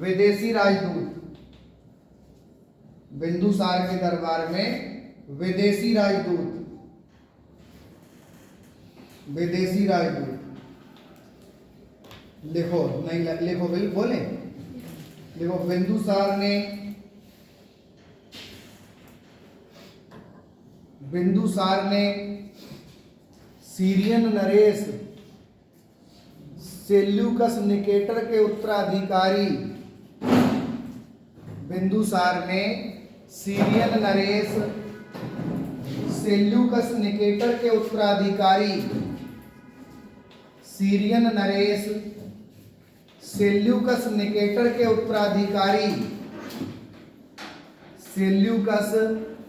विदेशी राजदूत। बिंदुसार के दरबार में विदेशी राजदूत। विदेशी राजदूत लिखो, नहीं लिखो भाई, बोले लिखो। बिंदुसार ने सीरियन नरेश सेल्यूकस निकेटर के उत्तराधिकारी। बिंदुसार ने सीरियन नरेश सेल्यूकस निकेटर के उत्तराधिकारी। सीरियन नरेश सेल्यूकस निकेटर के उत्तराधिकारी। सेल्यूकस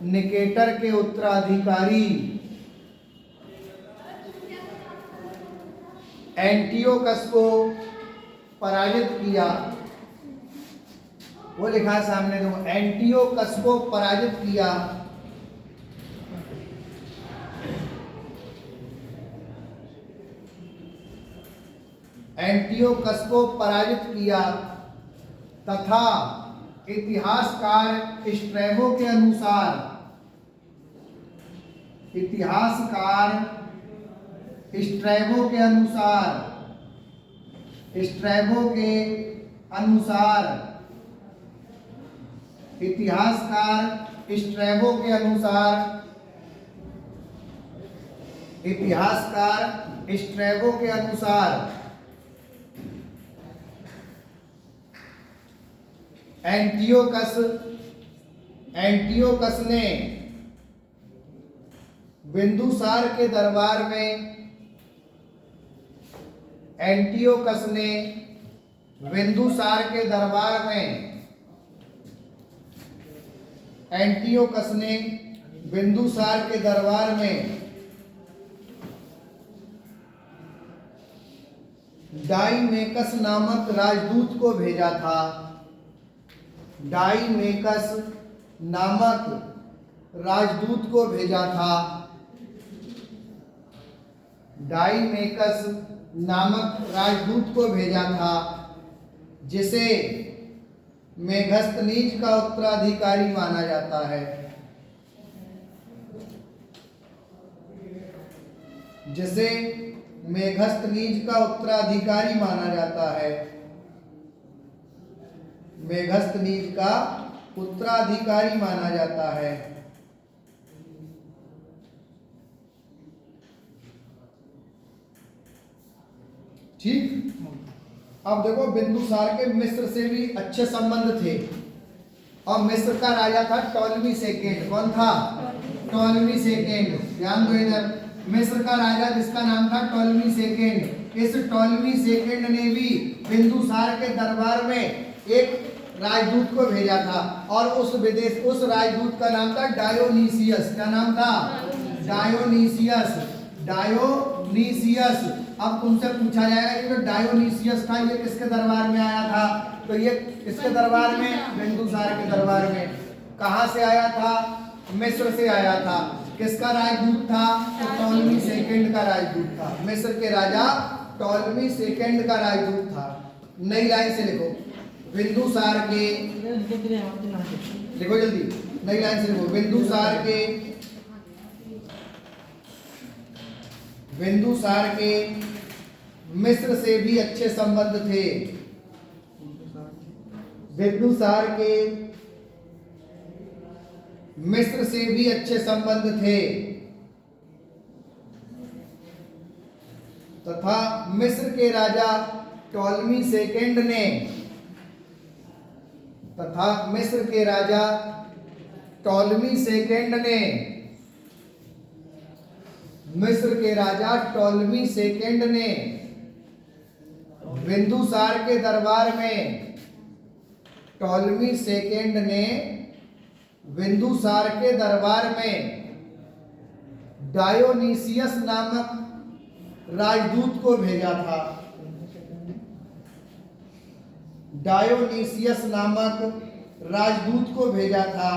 निकेटर के उत्तराधिकारी एंटियोकस को पराजित किया। वो लिखा है सामने, देखो, एंटियोकस को पराजित किया। एंटियोकस को पराजित किया तथा इतिहासकार स्ट्रैबो के अनुसार, इतिहासकार स्ट्रैबो के अनुसार, स्ट्रैबो के अनुसार, इतिहासकार स्ट्रैबो के अनुसार, इतिहासकार स्ट्रैबो के अनुसार एंटियोकस ने बिंदुसार के दरबार में, एंटियोकस ने बिंदुसार के दरबार में एंटियोकस ने बिंदुसार के दरबार में डाइमेकस नामक राजदूत को भेजा था। डाइमेकस नामक राजदूत को भेजा था। डाइमेकस नामक राजदूत को भेजा था, जिसे मेघस्तनीज का उत्तराधिकारी माना जाता है। जिसे मेघस्तनीज का उत्तराधिकारी माना जाता है। मेघस्तनीज का उत्तराधिकारी माना जाता है। ठीक। अब देखो, बिंदुसार के मिस्र से भी अच्छे संबंध थे, और मिस्र का राजा था टॉलमी सेकेंड। कौन था? Ptolemy second. ध्यान दो इधर, मिस्र का राजा जिसका नाम था टॉलमी सेकेंड। इस टॉलमी सेकेंड ने भी बिंदुसार के दरबार में एक राजदूत को भेजा था, और उस राजदूत का नाम था डायोनीसियस। क्या नाम था? डायोनीसियस। डायोनीसियस। अब तुमसे पूछा जाएगा कि जो डायोनीसियस था ये किसके दरबार में आया था? तो ये किसके दरबार में? बिंदुसार के दरबार में। कहाँ से आया था? मिस्र से आया था। किसका राजदूत था? तो टॉलमी सेकेंड का राजदूत था। मिस्र के राजा टॉलमी सेकेंड का राजदूत था। नई लाइन से लिखो, बिंदुसार के, लिखो जल्दी, नई लाइन से लिखो। बिंदुसार के मिस्र से भी अच्छे संबंध थे। बिंदुसार के मिस्र से भी अच्छे संबंध थे, तथा मिस्र के राजा टॉलमी सेकेंड ने बिंदुसार के दरबार में डायोनीसियस नामक राजदूत को भेजा था। डायोनीसियस नामक राजदूत को भेजा था।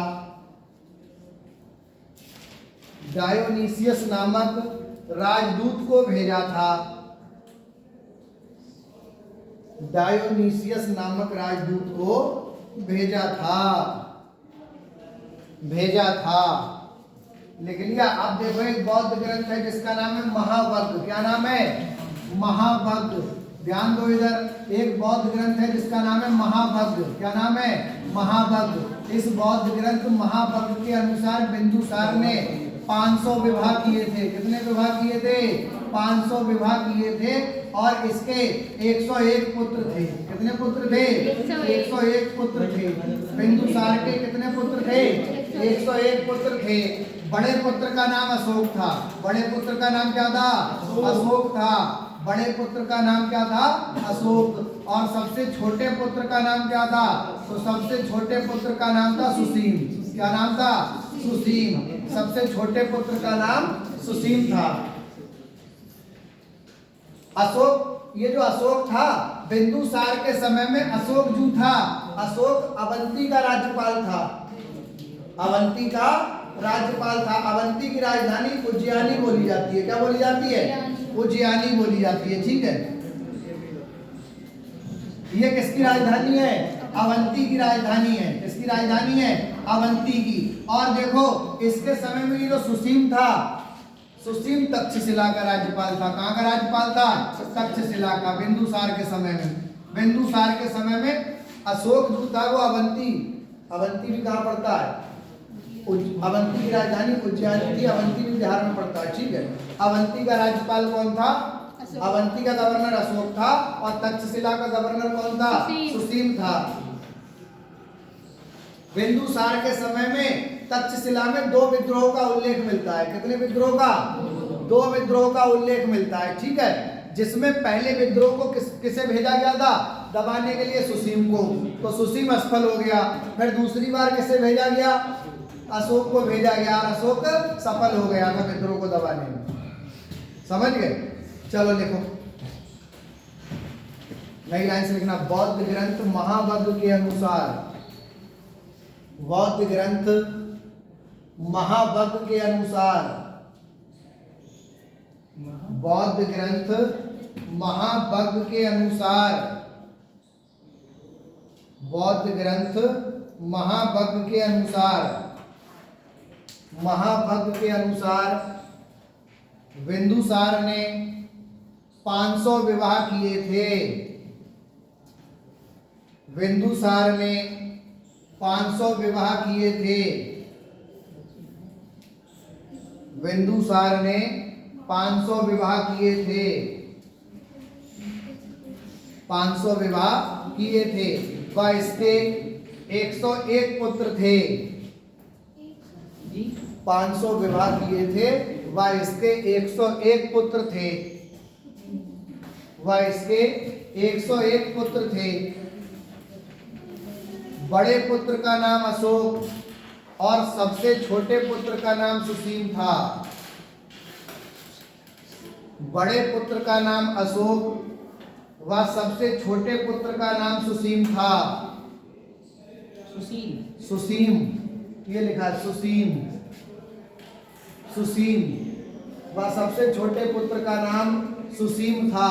डायोनीसियस नामक राजदूत को भेजा था। डायोनीसियस नामक राजदूत को भेजा था। लिख लिया? आप देखो, एक बौद्ध ग्रंथ है जिसका नाम है महावग्ग। क्या नाम है? महावग्ग। ध्यान दो इधर, एक बौद्ध ग्रंथ है जिसका नाम है महावग्ग। क्या नाम है? महावग्ग। इस बौद्ध ग्रंथ महावग्ग के अनुसार बिंदुसार ने 500 विवाह किए थे। कितने विवाह किए थे? 500 विवाह किए थे, और इसके 101 पुत्र थे। कितने पुत्र थे? 101 पुत्र थे। बिंदुसार के कितने पुत्र थे? 101 पुत्र थे। बड़े पुत्र का नाम अशोक था। बड़े पुत्र का नाम क्या था? अशोक था। बड़े पुत्र का नाम क्या था? अशोक। और सबसे छोटे पुत्र का नाम क्या था? तो सबसे छोटे पुत्र का नाम था सुसीम। क्या नाम था? सुसीम। सबसे छोटे पुत्र का नाम सुसीम था। अशोक, ये जो अशोक था, बिंदुसार के समय में अशोक जो था, अशोक अवंती का राज्यपाल था। अवंती का राज्यपाल था। अवंती की राजधानी उज्जैनी बोली जाती है। क्या बोली जाती है? उज्जैनी बोली जाती है। ठीक है, ये किसकी राजधानी है? अवंती की राजधानी है। किसकी राजधानी है? अवंती की। और देखो, इसके समय में ये जो सुसीम था, सुसीम तक्षशिला का राज्यपाल था। कहाँ का राज्यपाल था? तक्षशिला का। बिंदुसार के समय में अशोक जो था वो अवंती भी कहाँ पड़ता है? अवंती की राजधानी उज्जैन थी। अवंती भी बिहार में पड़ता है। ठीक है, अवंती का राज्यपाल कौन था? अवंती का गवर्नर अशोक था, और तक्षशिला का गवर्नर कौन था? सुसीम था। बिंदुसार के समय में तक्षशिला में 2 विद्रोह का उल्लेख मिलता है। कितने विद्रोह का? 2 विद्रोह का उल्लेख मिलता है। ठीक है, जिसमें पहले विद्रोह को किसे भेजा गया था दबाने के लिए? सुसीम को। तो सुसीम असफल हो गया। फिर दूसरी बार किसे भेजा गया? अशोक को भेजा गया और अशोक सफल हो गया था विद्रोह को दबाने में। समझ गए? चलो लिखो, नई लाइन से लिखना। बौद्ध ग्रंथ महावग्र के अनुसार, बौद्ध ग्रंथ महावग्र के अनुसार, बौद्ध ग्रंथ महावग्र के अनुसार, बौद्ध ग्रंथ महावग्र के अनुसार, महावग्र के अनुसार बिंदुसार ने 500 विवाह किए थे। बिंदुसार ने 500 विवाह किए थे। बिंदुसार ने 500 विवाह किए थे। 500 विवाह किए थे। वह इसके 101 पुत्र थे। 500 विवाह किए थे। वह इसके 101 पुत्र थे। वह इसके 101 पुत्र थे। बड़े पुत्र का नाम अशोक और सबसे छोटे पुत्र का नाम सुसीम था। बड़े पुत्र का नाम अशोक व सबसे छोटे पुत्र का नाम सुसीम था। सुसीम, ये लिखा है सुसीम। सुसीम व सबसे छोटे पुत्र का नाम सुसीम था।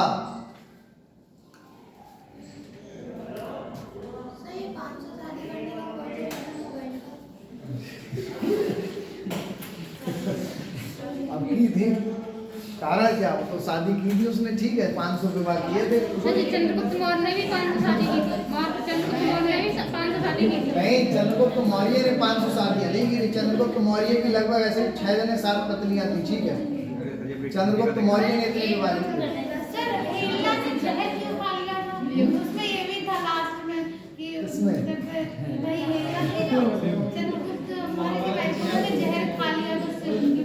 अब की थी तारा क्या, वो तो शादी की थी उसने, ठीक है, 500 विवाह किए थे। चंद्रगुप्त मौर्य ने भी 500 शादी की थी। चंद्रगुप्त मौर्य ने भी 500 शादी की थी। नहीं, चंद्रगुप्त मौर्य ने 500 शादियां नहीं की। चंद्रगुप्त मौर्य की लगभग ऐसे 6 जने 7 पत्नियां थी, ठीक है। चंद्रगुप्त मौर्य ने इतनी विवाह की। उसमें ये भी था लास्ट में कि इसमें भाई चंद्रगुप्त मौर्य के वैसे ने जहर खा लिया तो उससे उनकी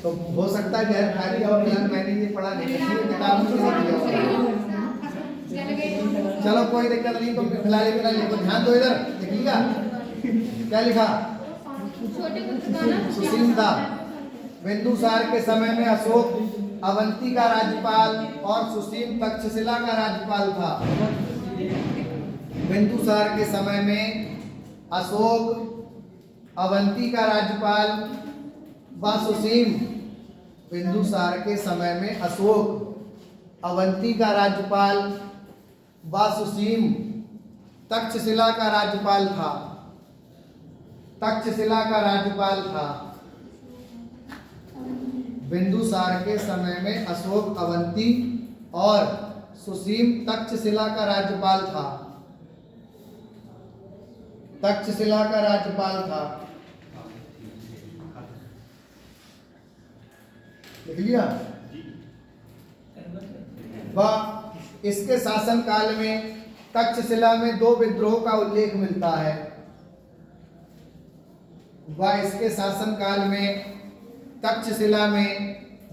तो हो सकता है जहर खा लिया और फिलहाल मैंने ये पढ़ा नहीं, इसलिए किताब में नहीं दिया। चलो कोई दिक्कत नहीं, तुम फिलहाल लिखो, ध्यान दो इधर, लिख लिया क्या लिखा? छोटे पुत्र का नाम सुसीम था। बिंदुसार के समय में अशोक अवंती का राज्यपाल और सुसीम तक्षशिला का राज्यपाल था। बिंदुसार के समय में अशोक अवंती का राज्यपाल व सुसीम, बिंदुसार के समय में अशोक अवंती का राज्यपाल व सुसीम तक्षशिला का राज्यपाल था। तक्षशिला का राज्यपाल था। बिंदुसार के समय में अशोक अवंती और सुसीम तक्षशिला का राज्यपाल था। तक्षशिला का राज्यपाल था। लिख लिया? वह इसके शासन काल में तक्षशिला में 2 विद्रोह का उल्लेख मिलता है। वह इसके शासन काल में तक्षशिला में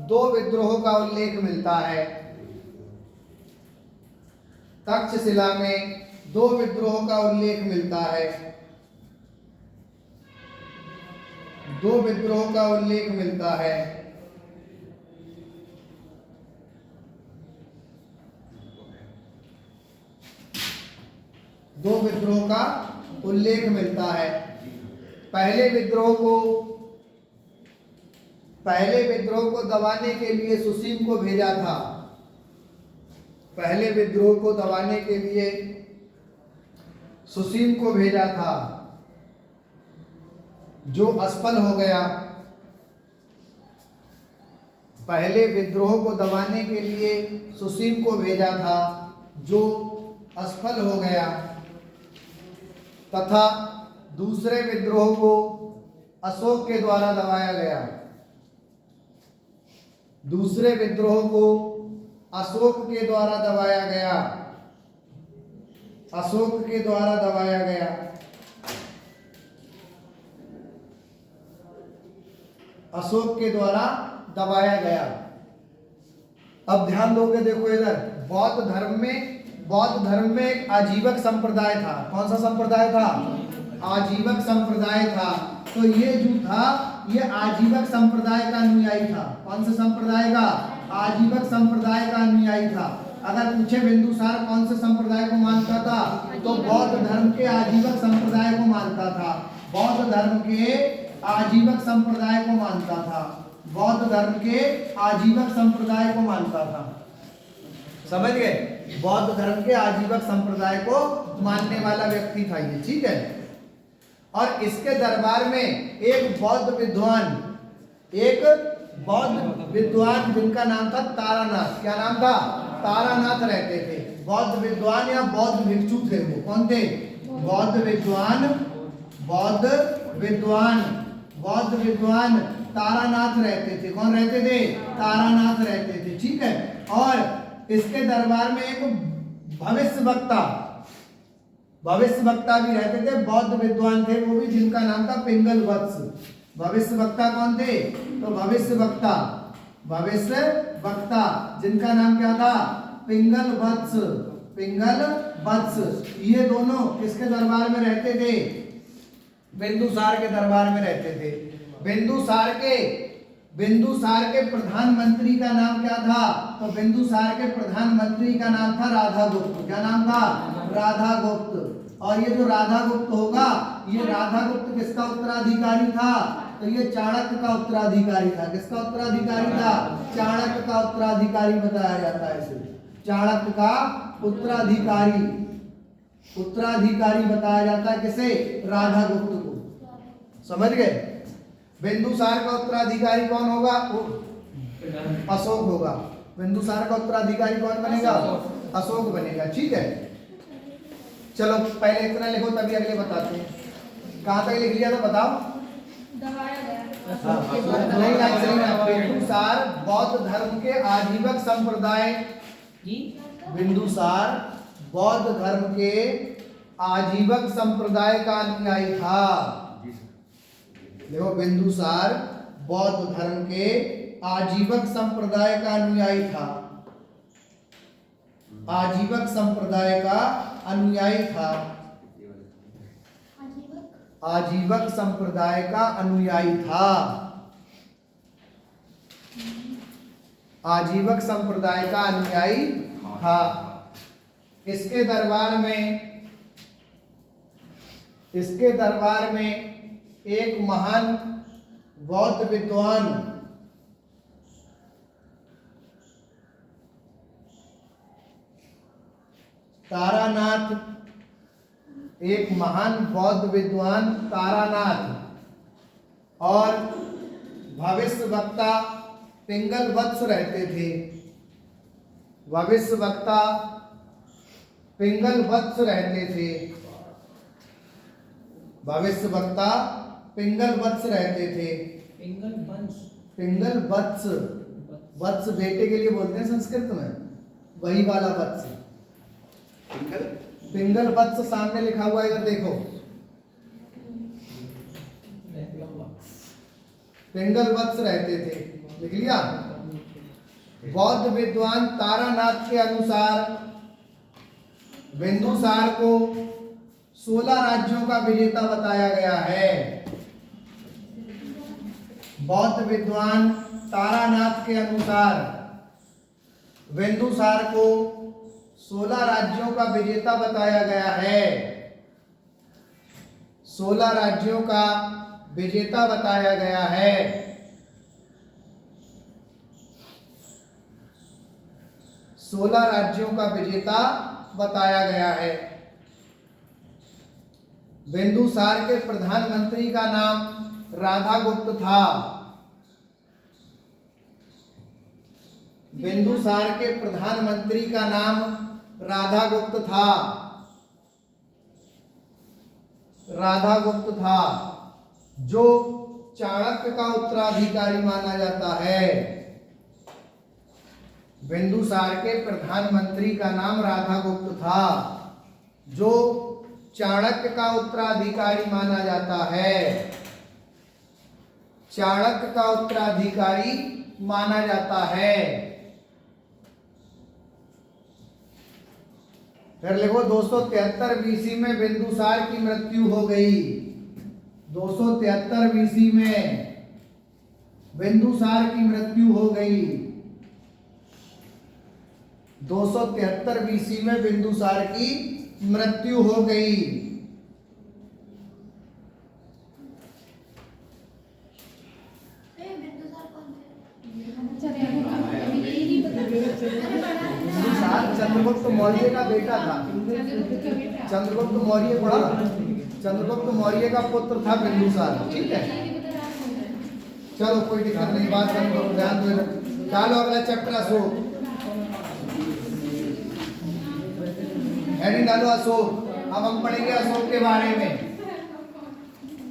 2 विद्रोह का उल्लेख मिलता है। तक्षशिला में 2 विद्रोह का उल्लेख मिलता है। 2 विद्रोह का उल्लेख मिलता है। दो विद्रोह का उल्लेख मिलता है। पहले विद्रोह को दबाने के लिए सुसीम को भेजा था। पहले विद्रोह को दबाने के लिए सुसीम को भेजा था, जो असफल हो गया। पहले विद्रोह को दबाने के लिए सुसीम को भेजा था, जो असफल हो गया, तथा दूसरे विद्रोह को अशोक के द्वारा दबाया गया। दूसरे विद्रोह को अशोक के द्वारा दबाया गया। अशोक के द्वारा दबाया गया। अशोक के द्वारा दबाया गया। अब ध्यान दोगे, देखो इधर, बौद्ध धर्म में एक आजीवक संप्रदाय था। कौन सा संप्रदाय था? आजीवक संप्रदाय था। तो ये जो था ये आजीवक संप्रदाय का अनुयायी था। कौन से संप्रदाय का? आजीवक संप्रदाय का अनुयायी था। अगर पूछे बिंदुसार कौन से संप्रदाय को मानता था, तो बौद्ध धर्म के आजीवक संप्रदाय को मानता था। बौद्ध धर्म के आजीवक संप्रदाय को मानता था। बौद्ध धर्म के आजीवक संप्रदाय को मानता था। समझ गए? बौद्ध धर्म के आजीवक संप्रदाय को मानने वाला व्यक्ति था ये। ठीक है। और इसके दरबार में एक बौद्ध विद्वान जिनका नाम था तारानाथ। क्या नाम था? तारानाथ रहते थे। बौद्ध विद्वान या बौद्ध भिक्षु थे वो। कौन थे? बौद्ध विद्वान तारानाथ रहते थे। कौन रहते थे? तारानाथ रहते थे। ठीक है। और इसके दरबार में एक भविष्य वक्ता भी रहते थे। बौद्ध विद्वान थे वो भी, जिनका नाम था पिंगल वत्स। भविष्य वक्ता कौन थे? तो भविष्य वक्ता जिनका नाम क्या था? पिंगल वत्स। ये दोनों किसके दरबार में रहते थे? बिंदुसार के दरबार में रहते थे। बिंदुसार के प्रधानमंत्री का नाम क्या था? तो बिंदुसार के प्रधानमंत्री का नाम था राधागुप्त। क्या नाम था? राधागुप्त। और ये जो राधागुप्त होगा, ये राधागुप्त किसका उत्तराधिकारी था? तो ये चाणक्य का उत्तराधिकारी था। किसका उत्तराधिकारी था? चाणक्य का उत्तराधिकारी बताया जाता है इसे। चाणक्य का उत्तराधिकारी बताया जाता है किसे? राधागुप्त को। समझ गए? बिंदुसार का उत्तराधिकारी कौन होगा? अशोक होगा। बिंदुसार का उत्तराधिकारी कौन बनेगा? अशोक बनेगा। ठीक है। चलो पहले इतना लिखो, तभी अगले बताते हैं। कहाँ तक लिख लिया था बताओ? बिंदुसार बौद्ध धर्म के आजीवक संप्रदाय बिंदुसार बौद्ध धर्म के आजीवक संप्रदाय का अनुयायी था। देखो, बिंदुसार बौद्ध धर्म के आजीवक संप्रदाय का अनुयायी था। आजीवक संप्रदाय का अनुयायी था। आजीवक संप्रदाय का अनुयायी था। आजीवक संप्रदाय का अनुयायी था। इसके दरबार में एक महान बौद्ध विद्वान तारानाथ और भविष्य वक्ता पिंगल वत्स रहते थे। भविष्य वक्ता पिंगल वत्स रहते थे। भविष्य वक्ता पिंगल वत्स रहते थे। पिंगल वत्स, वत्स बेटे के लिए बोलते हैं संस्कृत में, वही वाला वत्स। पिंगल वत्स सामने लिखा हुआ है, इधर देखो। पिंगल वत्स रहते थे, लिख लिया। बौद्ध विद्वान तारानाथ के अनुसार बिंदुसार को 16 राज्यों का विजेता बताया गया है। बौद्ध विद्वान तारानाथ के अनुसार बिंदुसार को 16 राज्यों का विजेता बताया गया है। 16 राज्यों का विजेता बताया गया है। 16 राज्यों का विजेता बताया गया है। बिंदुसार के प्रधानमंत्री का नाम राधागुप्त था। बिंदुसार के प्रधानमंत्री का नाम राधागुप्त था। राधागुप्त था, जो चाणक्य का उत्तराधिकारी माना जाता है। बिंदुसार के प्रधानमंत्री का नाम राधागुप्त था, जो चाणक्य का उत्तराधिकारी माना जाता है। चाणक्य का उत्तराधिकारी माना जाता है। फिर लिखो 273 बीसी में बिंदुसार की मृत्यु हो गई। 273 बीसी में बिंदुसार की मृत्यु हो गई। 273 बीसी में बिंदुसार की मृत्यु हो गई। बिंदुसार कौन बिंदुसार चंद्रगुप्त मौर्य का बेटा था। चंद्रगुप्त मौर्य पढ़ा, चंद्रगुप्त मौर्य का पुत्र था बिंदुसार। ठीक है, चलो कोई दिक्कत नहीं, बात करो, ध्यान दो। चलो अगला चैप्टर अशोक, हेडिंग डालो अशोक। अब हम पढ़ेंगे अशोक के बारे में,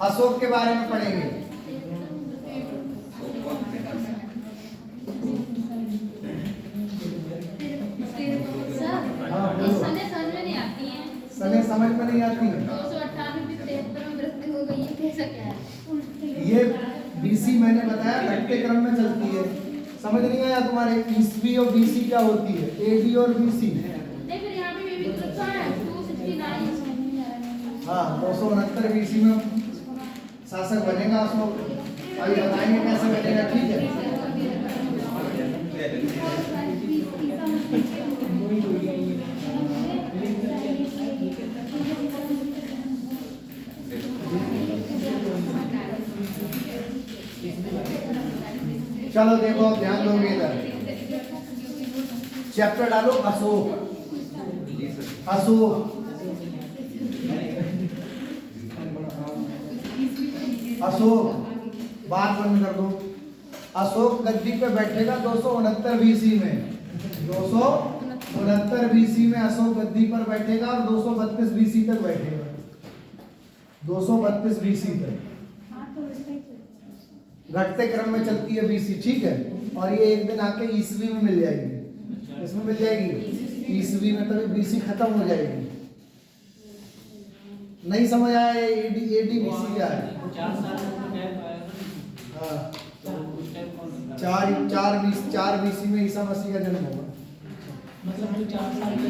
अशोक के बारे में पढ़ेंगे। सने समझ में नहीं आती है। सने समझ में नहीं आती है। 298 में 73 में मृत्यु हो गई है, कैसा क्या है? ये बीसी मैंने बताया घटते क्रम में चलती है। समझ नहीं आया तुम्हारे? ईस्वी और बीसी क्या होती है? एडी और बीसी। नहीं फिर यहाँ पे भी लिखा है 269। हाँ, 269 बीसी में शासक बनेगा अशोक। अभी बताएंगे कैसे बनेगा। ठीक है, चलो देखो, अब ध्यान दोगे इधर। चैप्टर डालो अशोक। अशोक, अशोक, बात बंद कर दो। अशोक गद्दी पे बैठेगा 269 बीसी में। 269 बीसी में अशोक गद्दी पर बैठेगा और 232 बीसी तक बैठेगा। 232 बीसी तक घटते क्रम में चलती है बीसी। ठीक है, और ये एक दिन आके ईस्वी में मिल जाएगी। इसमें मिल जाएगी ईस्वी में, तभी बीसी खत्म हो जाएगी। नहीं समझ आया एडी बीसी क्या है? हाँ, 4 बीसी में ईसा मसीह का जन्म होगा। मतलब जो 4 साल में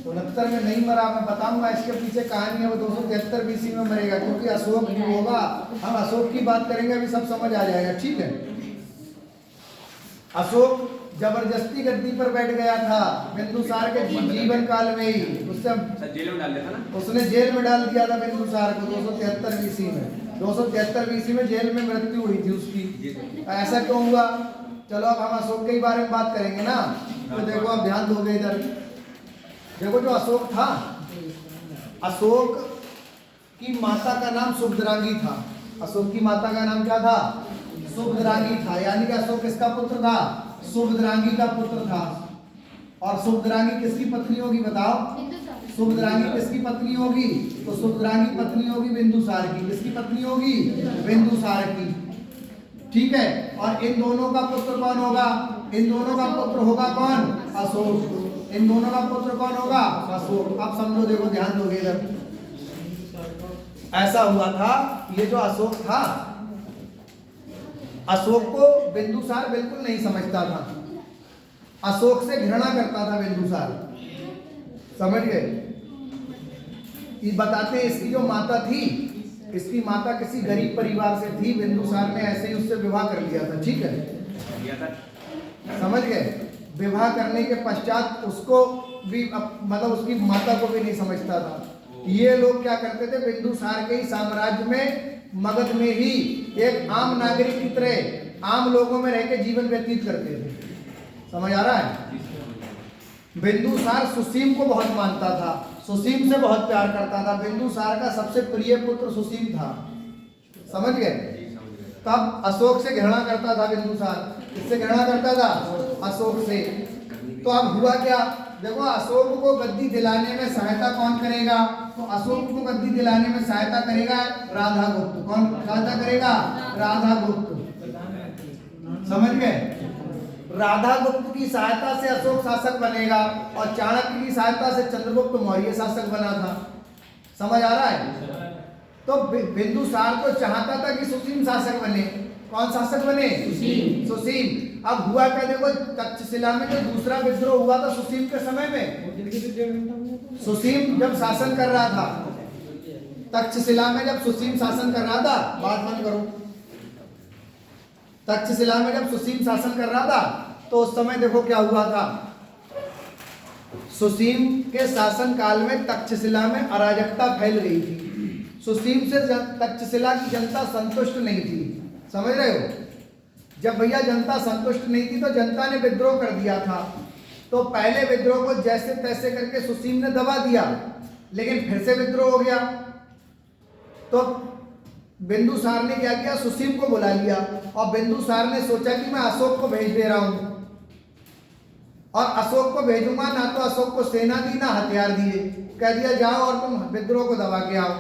उनहत्तर में नहीं मरा, मैं बताऊंगा इसके पीछे कहानी है। वो 273 बीसी में मरेगा, क्योंकि अशोक जो होगा, हम अशोक की बात करेंगे, अभी सब समझ आ जाएगा। ठीक है, अशोक जबरदस्ती गद्दी पर बैठ गया था बिंदुसार के जीवन काल में ही। उससे जेल में डाल दिया था ना, उसने जेल में डाल दिया था बिंदुसार को 273 बीसी में। 273 बीसी में जेल में मृत्यु हुई थी उसकी। ऐसा क्यों हुआ? चलो अब हम अशोक के बारे में बात करेंगे ना। तो देखो, अब ध्यान दोगे इधर। देखो, जो अशोक था, अशोक की माता का नाम सुभद्रांगी था। अशोक की माता का नाम क्या था? सुभद्रांगी था। यानी कि अशोक किसका पुत्र था? सुभद्रांगी का पुत्र था। और सुभद्रांगी किसकी पत्नी होगी बताओ? सुभद्रांगी किसकी पत्नी होगी? तो सुभद्रांगी पत्नी होगी बिंदुसार की। किसकी पत्नी होगी? बिंदुसार की। ठीक है, और इन दोनों का पुत्र कौन होगा? इन दोनों का पुत्र होगा कौन? अशोक। इन दोनों का पुत्र कौन होगा? अशोक। अब समझो, देखो, ध्यान दोगे इधर। ऐसा हुआ था, ये जो अशोक था, अशोक को बिंदुसार बिल्कुल नहीं समझता था। अशोक से घृणा करता था बिंदुसार। समझ गए? ये बताते हैं, इसकी जो माता थी, इसकी माता किसी गरीब परिवार से थी। बिंदुसार ने ऐसे ही उससे विवाह कर लिया था। ठीक है, समझ गए? विवाह करने के पश्चात उसको भी मतलब उसकी माता को भी नहीं समझता था। ये लोग क्या करते थे? बिंदुसार के ही साम्राज्य में, मगध में ही एक आम नागरिक की तरह आम लोगों में रहकर जीवन व्यतीत करते थे। समझ आ रहा है? बिंदुसार सुसीम को बहुत मानता था, सुसीम से बहुत प्यार करता था। बिंदुसार का सबसे प्रिय पुत्र सुसीम था। समझ गए? तब अशोक से घृणा करता था बिंदुसार। किससे घृणा करता था? अशोक से। तो अब हुआ क्या? देखो, अशोक को गद्दी दिलाने में सहायता कौन करेगा? तो अशोक को गद्दी दिलाने में सहायता करेगा राधागुप्त। कौन सहायता करेगा? राधागुप्त। समझ गए? राधागुप्त की सहायता से अशोक शासक बनेगा और चाणक्य की सहायता से चंद्रगुप्त मौर्य शासक बना था। समझ आ रहा है? तो बिंदुसार तो चाहता था कि सुसीम शासक बने, कौन शासक बने? सुसीम। अब हुआ क्या देखो, तक्षशिला में जो दूसरा विद्रोह हुआ था सुसीम के समय में, सुसीम जब शासन कर रहा था, तक्षशिला में जब सुसीम शासन कर रहा था, बात बंद करो, तक्षशिला में जब सुसीम शासन कर रहा था तो उस समय देखो क्या हुआ था, सुसीम के शासन काल में तक्षशिला में अराजकता फैल रही थी। सुसीम से तक्षशिला की जनता संतुष्ट नहीं थी, समझ रहे हो? जब भैया जनता संतुष्ट नहीं थी तो जनता ने विद्रोह कर दिया था। तो पहले विद्रोह को जैसे तैसे करके सुसीम ने दबा दिया, लेकिन फिर से विद्रोह हो गया। तो बिंदुसार ने क्या किया, सुसीम को बुला लिया और बिंदुसार ने सोचा कि मैं अशोक को भेज दे रहा हूं, और अशोक को भेजूंगा ना तो अशोक को सेना दी ना हथियार दिए, कह दिया जाओ और तुम विद्रोह को दबा के आओ।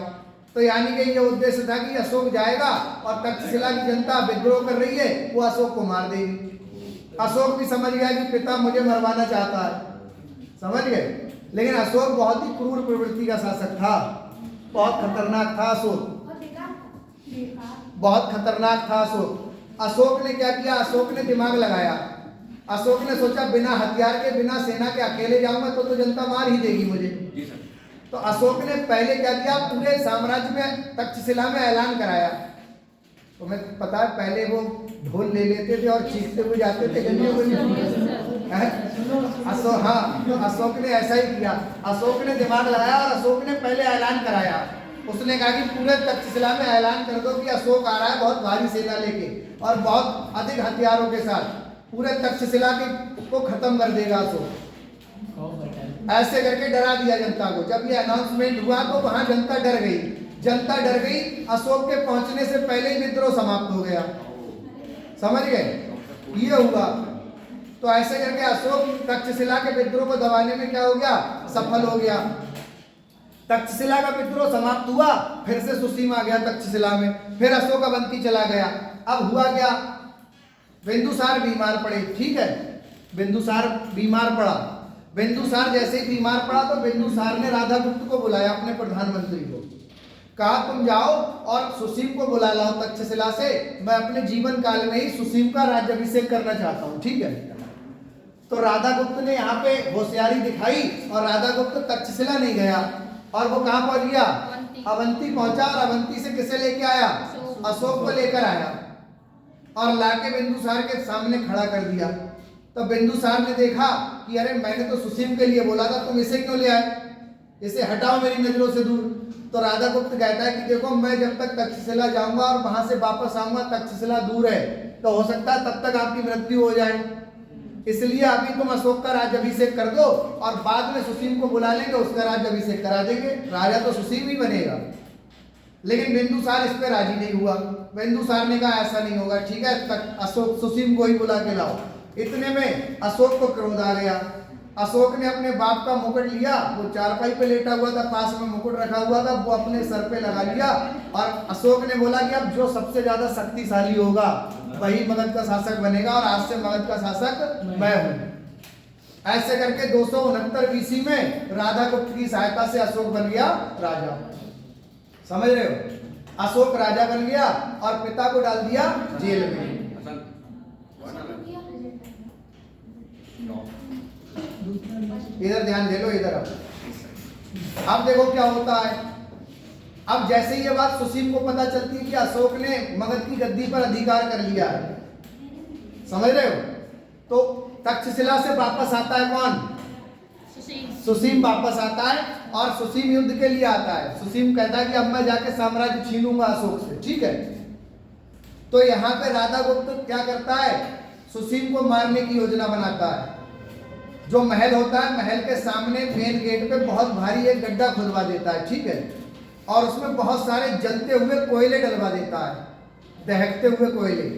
तो यानी कि ये उद्देश्य था कि अशोक जाएगा और तक्षशिला की जनता विद्रोह कर रही है, वो अशोक को मार देगी। अशोक भी समझ गया कि पिता मुझे मरवाना चाहता है, समझ गए। लेकिन अशोक बहुत ही क्रूर प्रवृत्ति का शासक था, बहुत खतरनाक था अशोक, बहुत खतरनाक था अशोक। अशोक ने क्या किया, अशोक ने दिमाग लगाया। अशोक ने सोचा बिना हथियार के बिना सेना के अकेले जाऊंगा तो जनता मार ही देगी मुझे। तो अशोक ने पहले क्या किया, पूरे साम्राज्य में तक्षशिला में ऐलान कराया। तुम्हें पता है पहले वो ढोल ले लेते थे और चीखते हुए जाते थे गलियों में। अशोक, हाँ, तो अशोक ने ऐसा ही किया। अशोक ने दिमाग लगाया और अशोक ने पहले ऐलान कराया। उसने कहा कि पूरे तक्षशिला में ऐलान कर दो कि अशोक आ रहा है बहुत भारी सेना लेके और बहुत अधिक हथियारों के साथ, पूरे तक्षशिला को खत्म कर देगा अशोक। ऐसे करके डरा दिया जनता को। जब ये अनाउंसमेंट हुआ तो वहां जनता डर गई, जनता डर गई। अशोक के पहुंचने से पहले ही विद्रोह समाप्त हो गया, समझ गए, ये हुआ। तो ऐसे करके अशोक तक्षशिला के विद्रोह को दबाने में क्या हो गया, सफल हो गया। तक्षशिला का विद्रोह समाप्त हुआ, फिर से सुसीम आ गया तक्षशिला में, फिर अशोक अवंती चला गया। अब हुआ क्या, बिंदुसार बीमार पड़े, ठीक है, बिंदुसार बीमार पड़ा। बिंदुसार जैसे ही बीमार पड़ा तो बिंदुसार ने राधागुप्त को बुलाया, अपने प्रधानमंत्री को, कहा तुम जाओ और सुसीम को बुला लाओ तक्षशिला से, मैं अपने जीवन काल में ही सुसीम का राज्याभिषेक करना चाहता हूँ, ठीक है। तो राधागुप्त ने यहाँ पे होशियारी दिखाई और राधागुप्त तक्षशिला नहीं गया और वो कहाँ पहुंच गया, अवंती पहुंचा। और अवंती से किसे लेके आया, अशोक को लेकर आया और लाके बिंदुसार के सामने खड़ा कर दिया। तो बिंदुसार ने देखा कि अरे मैंने तो सुसीम के लिए बोला था, तुम इसे क्यों ले आए, इसे हटाओ मेरी नजरों से दूर। तो राधागुप्त कहता है कि देखो मैं जब तक तक्षशिला जाऊंगा और वहां से वापस आऊंगा, तक्षशिला दूर है, तो हो सकता है तब तक आपकी मृत्यु हो जाए, इसलिए अभी तुम अशोक का राज्याभिषेक कर दो और बाद में सुसीम को बुला लेंगे, उसका राज्याभिषेक करा देंगे, राजा तो सुसीम ही बनेगा। लेकिन बिंदुसार इस पे राजी नहीं हुआ। बिंदुसार ने कहा ऐसा नहीं होगा, ठीक है, अशोक सुसीम को ही बुला के लाओ। इतने में अशोक को क्रोध आ गया। अशोक ने अपने बाप का मुकुट लिया, वो चारपाई पे लेटा हुआ था, पास में मुकुट रखा हुआ था, वो अपने सर पे लगा लिया और अशोक ने बोला कि अब जो सबसे ज्यादा शक्तिशाली होगा वही मगध का शासक बनेगा और आज से मगध का शासक मैं हूं। ऐसे करके 269 BC में राधागुप्त की सहायता से अशोक बन गया राजा, समझ रहे हो, अशोक राजा बन गया और पिता को डाल दिया जेल में। इधर ध्यान दे लो, इधर अब देखो क्या होता है। अब जैसे ये बात सुसीम को पता चलती है कि अशोक ने मगध की गद्दी पर अधिकार कर लिया है, समझ रहे हो, तो तक्षशिला से वापस आता है कौन, सुसीम वापस आता है और सुसीम युद्ध के लिए आता है। सुसीम कहता है कि अब मैं जाके साम्राज्य छीनूंगा अशोक से, ठीक है। तो यहाँ पे राधागुप्त क्या करता है, सुसीम को मारने की योजना बनाता है। जो महल होता है, महल के सामने मेन गेट पे बहुत भारी एक गड्ढा खुदवा देता है, ठीक है, और उसमें बहुत सारे जलते हुए कोयले डलवा देता है, दहकते हुए कोयले,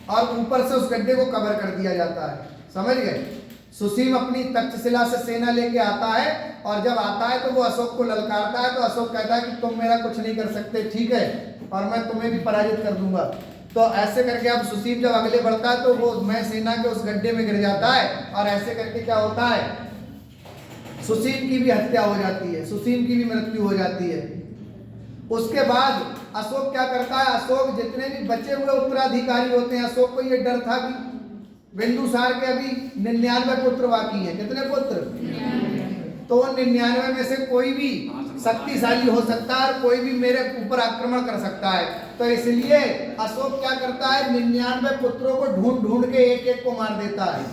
और ऊपर से उस गड्ढे को कवर कर दिया जाता है, समझ गए। सुसीम अपनी तक्षशिला से सेना लेके आता है और जब आता है तो वो अशोक को ललकारता है। तो अशोक कहता है कि तुम मेरा कुछ नहीं कर सकते, ठीक है, और मैं तुम्हें भी पराजित कर दूंगा। तो ऐसे करके अब सुसीम जब अगले बढ़ता है तो वो मैं सेना के उस गड्ढे में गिर जाता है और ऐसे करके क्या होता है, सुसीम की भी हत्या हो जाती है, सुसीम की भी मृत्यु हो जाती है। उसके बाद अशोक क्या करता है, अशोक जितने भी बचे हुए उत्तराधिकारी होते हैं, अशोक को ये डर था कि बिंदुसार के अभी 99 पुत्र बाकी हैं। कितने पुत्र? तो 99 में से कोई भी शक्तिशाली हो सकता है और कोई भी मेरे ऊपर आक्रमण कर सकता है। तो इसलिए अशोक क्या करता है, 99 पुत्रों को ढूंढ ढूंढ के एक एक को मार देता है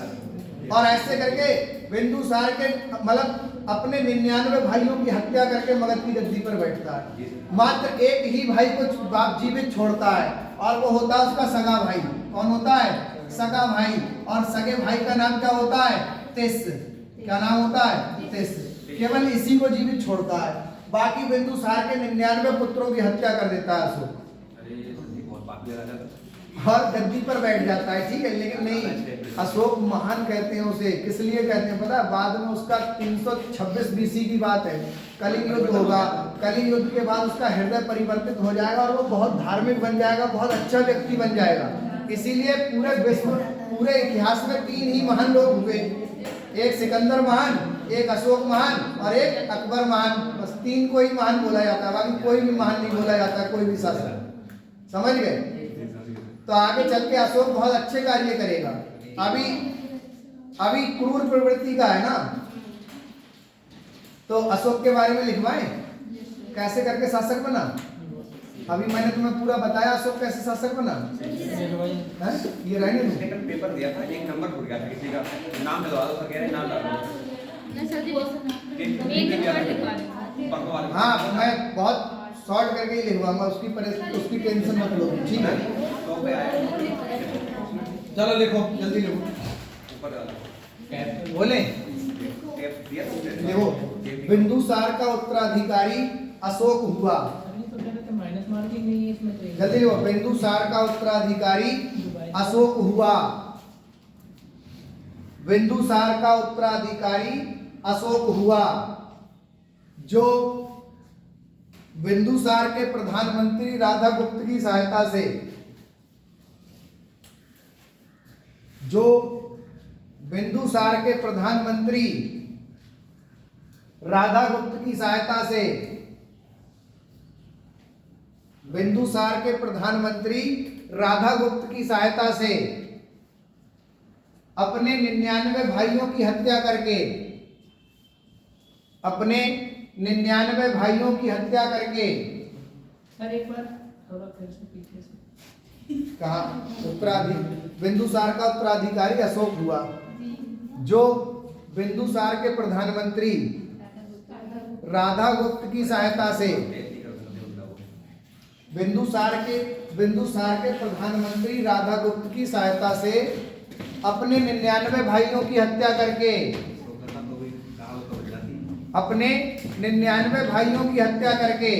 और ऐसे करके बिंदुसार के मतलब अपने 99 भाइयों की हत्या करके मगध की गद्दी पर बैठता है। मात्र एक ही भाई को बाप जीवित छोड़ता है और वो होता है उसका सगा भाई। कौन होता है? सगा भाई। और सगे भाई का नाम क्या होता है? तेस। क्या नाम होता है? तेस। केवल इसी को जीवित छोड़ता है, बाकी बिंदुसार के 99 पुत्रों की हत्या कर देता है अशोक और गद्दी पर बैठ जाता है। ठीक है, लेकिन नहीं, अशोक महान कहते हैं उसे। किस लिए कहते हैं पता है? बाद में उसका 326 बीसी की बात है, कलिंग युद्ध होगा। कलिंग युद्ध के बाद उसका हृदय परिवर्तित हो जाएगा और वो बहुत धार्मिक बन जाएगा, बहुत अच्छा व्यक्ति बन जाएगा। इसीलिए पूरे विश्व, पूरे इतिहास में 3 ही महान लोग हुए, एक सिकंदर महान, एक अशोक महान और एक अकबर महान। बस 3 को ही महान बोला जाता है, बाकी कोई भी महान नहीं बोला जाता, कोई भी शासक। समझ गए? तो आगे चल के अशोक बहुत अच्छे कार्य करेगा। अभी क्रूर प्रवृत्ति का है ना, तो अशोक के बारे में लिखवाएं कैसे करके शासक बना। अभी मैंने तुम्हें पूरा बताया अशोक कैसे शासक बना है? ये रहने दो। कल पेपर दिया था, एक नंबर छूट गया था किसी का, नाम दिलवा दो, कह रहे नाम डाल नहीं सर जी, एक नंबर लिखवा दो। हाँ, मैं बहुत शॉर्ट करके ही लिखवाऊंगा, उसकी टेंशन मत लो। ठीक है, तो पे आया चलो लिखो, जल्दी लिखो। ऊपर डालो। बोले टेप दिया तो देखो, बिंदुसार का उत्तराधिकारी अशोक हुआ। माइनस मार्किंग नहीं है इसमें तो। जल्दी लिखो, बिंदुसार का उत्तराधिकारी अशोक हुआ। बिंदुसार का उत्तराधिकारी अशोक हुआ, जो बिंदुसार के प्रधानमंत्री राधागुप्त की सहायता से, जो बिंदुसार के प्रधानमंत्री राधागुप्त की सहायता से, बिंदुसार के प्रधानमंत्री राधागुप्त की सहायता से अपने 99 भाइयों की हत्या करके, अपने 99 भाइयों की हत्या करके, सर एक बार थोड़ा फिर से पीछे से कहा बिंदुसार का उत्तराधिकारी अशोक हुआ, जो बिंदुसार के प्रधानमंत्री राधागुप्त की सहायता से, बिंदुसार के प्रधानमंत्री राधागुप्त की सहायता से अपने 99 भाइयों की हत्या करके, अपने 99 भाइयों की हत्या करके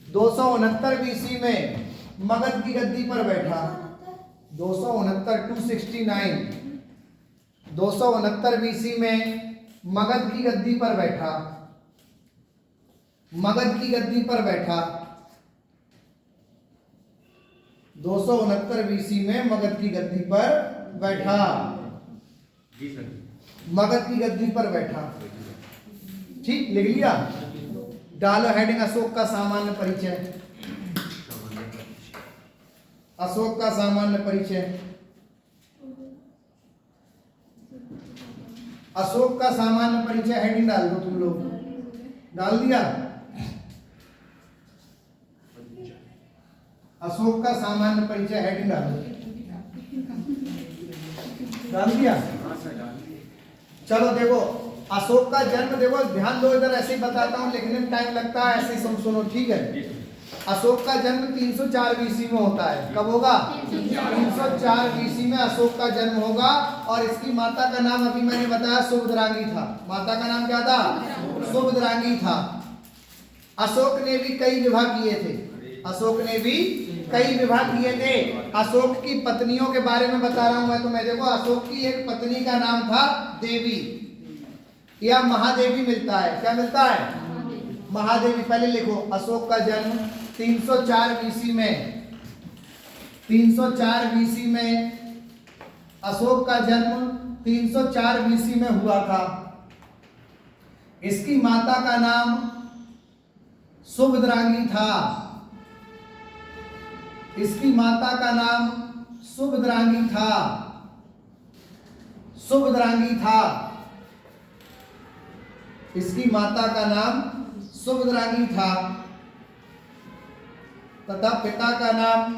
269 बीसी में मगध की गद्दी पर बैठा। 269 बीसी में मगध की गद्दी पर बैठा। मगध की गद्दी पर बैठा 269 बीसी में मगध की गद्दी पर बैठा। जी सर। मगध की गद्दी पर बैठा। ठीक, लिख लिया। डालो हेडिंग अशोक का सामान्य परिचय। अशोक का सामान्य परिचय। अशोक का सामान्य परिचय हेडिंग डाल दो तुम लोग। डाल दिया? अशोक का सामान्य परिचय हेडिंग डाल दो। डाल दिया? चलो देखो, अशोक का जन्म देखो, ध्यान दो, इधर ऐसे ही बताता हूँ, लिखने में टाइम लगता है, ऐसे ही सुनो। ठीक है, अशोक का जन्म 304 बीसी में होता है। कब होगा? 304 बीसी में अशोक का जन्म होगा। और इसकी माता का नाम अभी मैंने बताया सुभद्रांगी था। माता का नाम क्या था? सुभद्रांगी था। अशोक ने भी कई विवाह किए थे। अशोक ने भी कई विवाह किए थे। अशोक की पत्नियों के बारे में बता रहा हूं मैं तुम्हें। देखो, अशोक की एक पत्नी का नाम था देवी या महादेवी मिलता है। क्या मिलता है? महादेवी। पहले लिखो, अशोक का जन्म 304 बीसी में, 304 बीसी में अशोक का जन्म 304 बीसी में हुआ था। इसकी माता का नाम सुभद्रांगी था। इसकी माता का नाम सुभद्रांगी था। सुभद्रांगी था। इसकी माता का नाम सुभद्रांगी था तथा पिता का नाम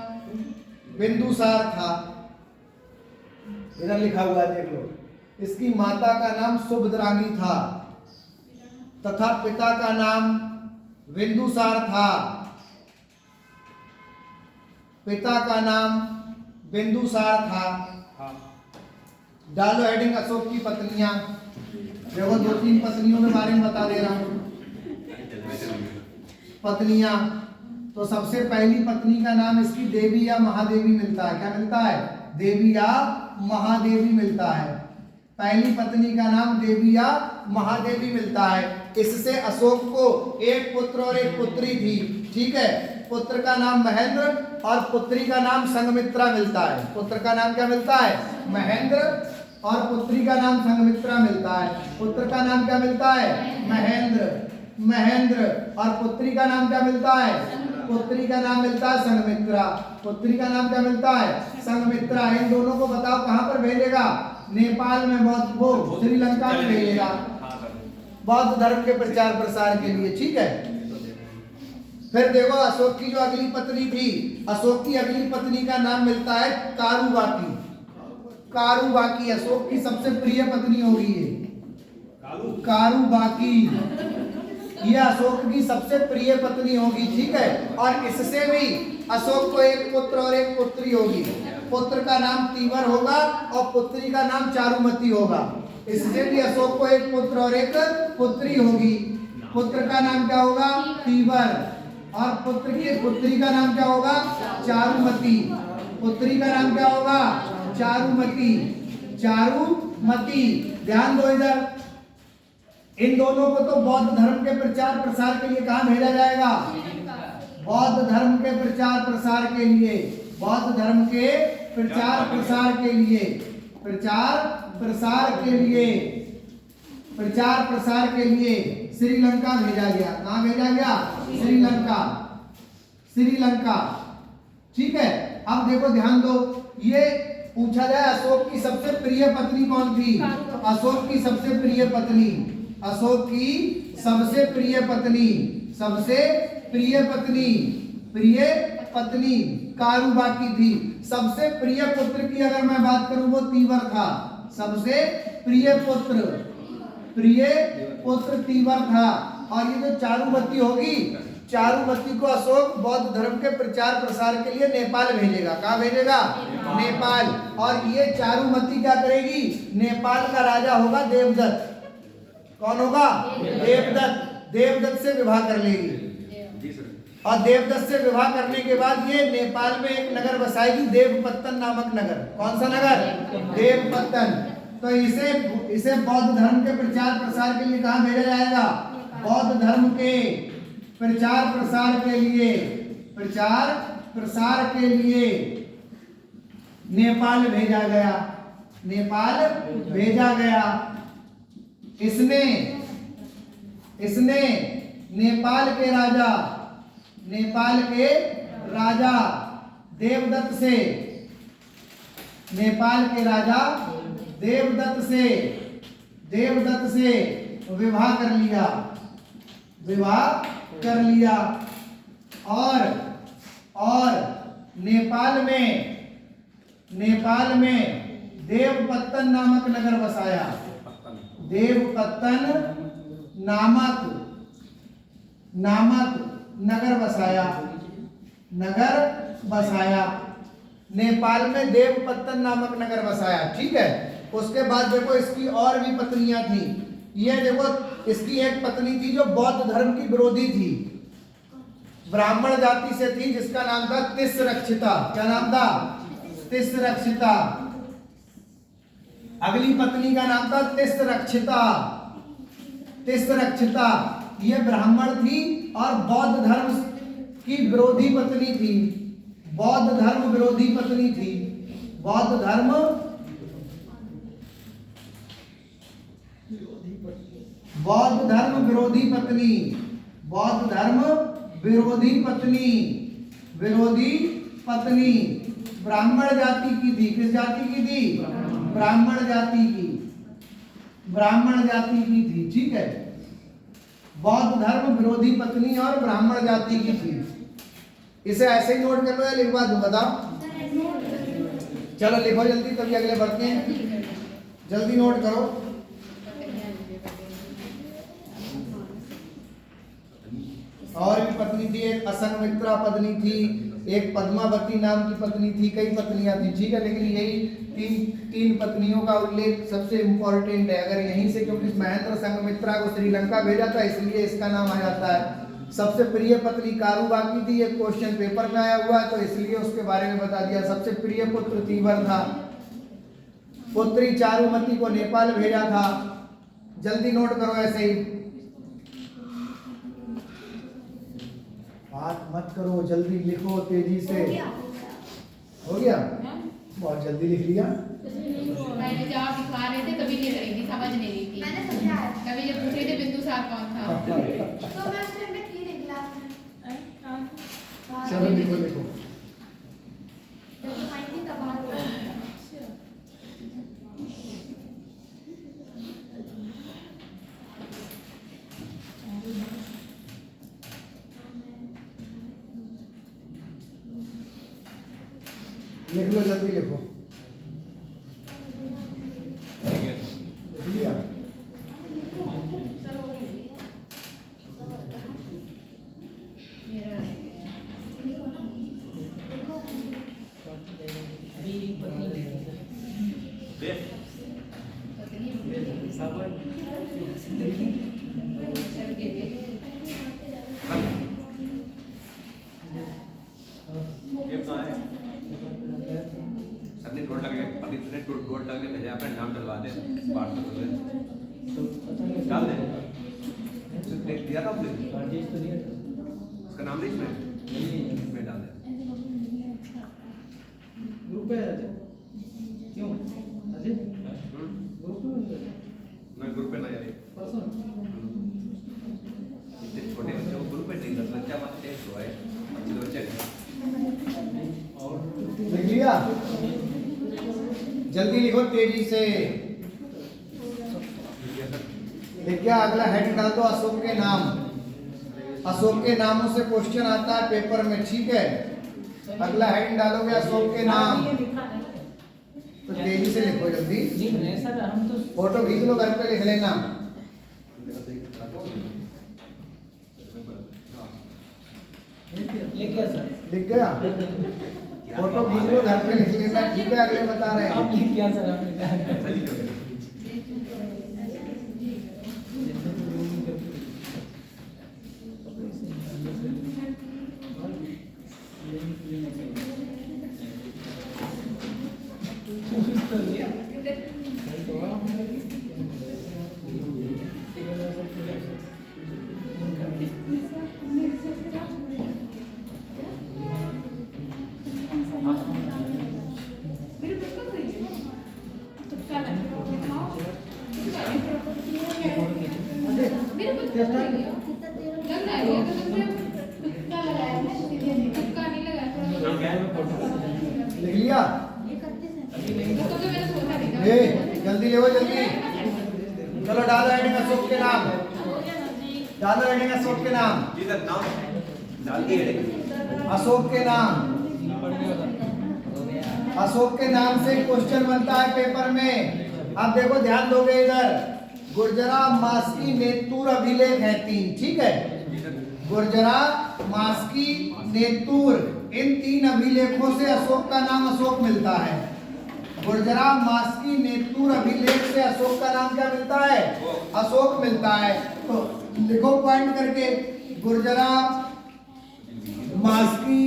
बिंदुसार था। इधर लिखा हुआ है, देख लो। इसकी माता का नाम सुभद्रांगी था तथा पिता का नाम बिंदुसार था। पिता का नाम बिंदुसार था। डालो हेडिंग अशोक की पत्नियां। देखो 2-3 पत्नियों के बारे में बता दे रहा हूं। पत्नियां, तो सबसे पहली पत्नी का नाम इसकी देवी या महादेवी मिलता है। क्या मिलता है? देवी या महादेवी मिलता है। पहली पत्नी का नाम देवी या महादेवी मिलता है। इससे अशोक को एक पुत्र और एक पुत्री थी। ठीक है, पुत्र का नाम महेंद्र और पुत्री का नाम संघमित्रा मिलता है। पुत्र का नाम क्या मिलता है? महेंद्र और पुत्री का नाम संघमित्रा मिलता है। पुत्र का नाम क्या मिलता है? महेंद्र। महेंद्र और पुत्री का नाम क्या मिलता है? पुत्री का नाम मिलता है संघमित्रा। पुत्री का नाम क्या मिलता है? संघमित्रा। इन दोनों को बताओ कहां पर भेजेगा? नेपाल में, वो श्रीलंका में भेजेगा बौद्ध धर्म के प्रचार प्रसार के लिए। ठीक है, फिर देखो अशोक की जो अगली पत्नी थी, अशोक की अगली पत्नी का नाम मिलता है कारुबाकी। कारुबाकी अशोक की सबसे प्रिय पत्नी होगी ये, कारुबाकी। यह अशोक की सबसे प्रिय पत्नी होगी। ठीक है, और इससे भी अशोक को एक पुत्र और एक पुत्री होगी। पुत्र का नाम तीवर होगा और पुत्री का नाम चारुमती होगा। इससे भी अशोक को एक पुत्र और एक पुत्री होगी। पुत्र का नाम क्या होगा? तीवर, और पुत्र की पुत्री का नाम क्या होगा? चारुमती। पुत्री का नाम क्या होगा? चारुमती। चारुमती। ध्यान दो इधर, इन दोनों को तो बौद्ध धर्म के प्रचार प्रसार के लिए कहां भेजा जाएगा? बौद्ध धर्म के प्रचार प्रसार के लिए। बौद्ध धर्म के प्रचार प्रसार के लिए, प्रचार प्रसार के लिए, प्रचार प्रसार के लिए श्रीलंका भेजा गया। कहां भेजा गया? श्रीलंका। श्रीलंका। ठीक है, अब देखो ध्यान दो, ये पूछा जाए अशोक की सबसे प्रिय पत्नी कौन थी? अशोक की सबसे प्रिय पत्नी, अशोक की सबसे प्रिय पत्नी, सबसे प्रिय पत्नी, प्रिय पत्नी कारुबाकी थी। सबसे प्रिय पुत्र की अगर मैं बात करूं वो तीवर था। सबसे प्रिय पुत्र, प्रिय पुत्र तीवर था। और ये जो चारुमती होगी, चारुमती को अशोक बौद्ध धर्म के प्रचार प्रसार के लिए नेपाल भेजेगा। कहाँ भेजेगा? नेपाल। और ये चारुमती क्या करेगी? नेपाल का राजा होगा देवदत्त। कौन होगा? देवदत्त। देवदत्त से विवाह कर लेगी, और देवदत्त से विवाह करने के बाद ये नेपाल में एक नगर बसाएगी, देवपत्तन नामक नगर। कौन सा नगर? देवपत्तन। तो इसे बौद्ध धर्म के प्रचार प्रसार के लिए कहां भेजा जाएगा? बौद्ध धर्म के प्रचार प्रसार के लिए, प्रचार प्रसार के लिए नेपाल भेजा गया। नेपाल भेजा गया। इसने नेपाल के राजा, नेपाल के राजा देवदत्त से, नेपाल के राजा देवदत्त से विवाह कर लिया, विवाह कर लिया। और नेपाल में देवपत्तन नामक नगर बसाया। देवपत्तन नामक नगर बसाया, नगर बसाया। नेपाल में देवपत्तन नामक नगर बसाया। ठीक है, उसके बाद देखो इसकी और भी पत्नियां थी। ये देखो, इसकी एक पत्नी थी जो बौद्ध धर्म की विरोधी थी, ब्राह्मण जाति से थी, जिसका नाम था तिस्रक्षिता। क्या नाम था? तिस्रक्षिता। अगली पत्नी का नाम था तिस्रक्षिता। तिस्रक्षिता ये ब्राह्मण थी और बौद्ध धर्म की विरोधी पत्नी थी। बौद्ध धर्म विरोधी पत्नी थी। बौद्ध धर्म विरोधी पत्नी, बौद्ध धर्म विरोधी पत्नी, विरोधी पत्नी ब्राह्मण जाति की थी। किस जाति की थी? ब्राह्मण जाति की, ब्राह्मण जाति की थी। ठीक है, बौद्ध धर्म विरोधी पत्नी और ब्राह्मण जाति की थी। इसे ऐसे ही नोट कर लो या लिखवा दूं? बताओ। चलो लिखो जल्दी, तभी अगले बढ़ते हैं। जल्दी नोट करो। और भी पत्नी थी, एक असंगमित्रा पत्नी थी, एक पद्मावती नाम की पत्नी थी, कई पत्नियां थी। ठीक है, लेकिन यही तीन पत्नियों का उल्लेख सबसे इम्पोर्टेंट है। अगर यहीं से, क्योंकि महेंद्र संघमित्रा को श्रीलंका भेजा था इसलिए इसका नाम आ जाता है। सबसे प्रिय पत्नी कारूबाकी थी, एक क्वेश्चन पेपर में आया हुआ है तो इसलिए उसके बारे में बता दिया। सबसे प्रिय पुत्र तीवर था। पुत्री चारुमती को नेपाल भेजा था। जल्दी नोट करो ऐसे ही, बात मत करो, जल्दी लिखो तेजी से। हो गया? बहुत जल्दी लिख लिया। मैंने जब आप दिखा रहे थे तभी लिख रही थी, समझ नहीं रही थी। मैंने समझाया। तभी जब पूछ रहे थे बिंदुसार कौन था। तो मैं उसमें मैं की नहीं क्लास में। चलो लिखो लिखो। जब आएंगी तब बात करेंगे। लिख लो, जल्दी लिखो। लिख लिया? सबने टोट लगे, पंडित ने टोट लगे भेजा, अपने नाम डलवा दे, बात तो कर डाल दे। देख दिया था उसने, उसका नाम नहीं इसमें डाल दे। ग्रुप पे क्यों अजय ग्रुप पे मैं ग्रुप पे ना यार, परसों इतने छोटे बच्चे को ग्रुप पे नहीं कर सकता, मत टेस्ट हुआ है अच्छे तो बच्चे लिख लिया? जल्दी लिखो तेजी से। लिख गया? अगला हेडिंग डाल दो, अशोक के नाम। अशोक के नामों से क्वेश्चन आता है पेपर में। ठीक है, अगला हेडिंग डालोगे अशोक के नाम, तो तेजी से लिखो जल्दी। सर हम तो फोटो खींच लो, घर पे लिख लेना। लिख गया सर, लिख गया? फोटो खींच लो, घर पे लिख लेना। ठीक है, अगले बता रहे आप हैं। लिख गया सर आपने कहा सही कर लिख लिया? ए, जल्दी ले जल्दी। चलो डालो हेडिंग अशोक के नाम। डालो हेडिंग अशोक के नाम। इधर नाम डाल दिए। अशोक के नाम। अशोक के नाम से क्वेश्चन बनता है पेपर में। अब देखो, ध्यान दोगे इधर। गुर्जरा, मास्की, नेतूर अभिलेख है 3। ठीक है, गुर्जरा, मास्की, नेतूर, इन 3 अभिलेखों से अशोक का नाम अशोक मिलता है। गुर्जरा, मास्की, नेतूर अभिलेख से अशोक का नाम क्या मिलता है? अशोक मिलता है। तो लिखो पॉइंट करके, गुर्जरा, मास्की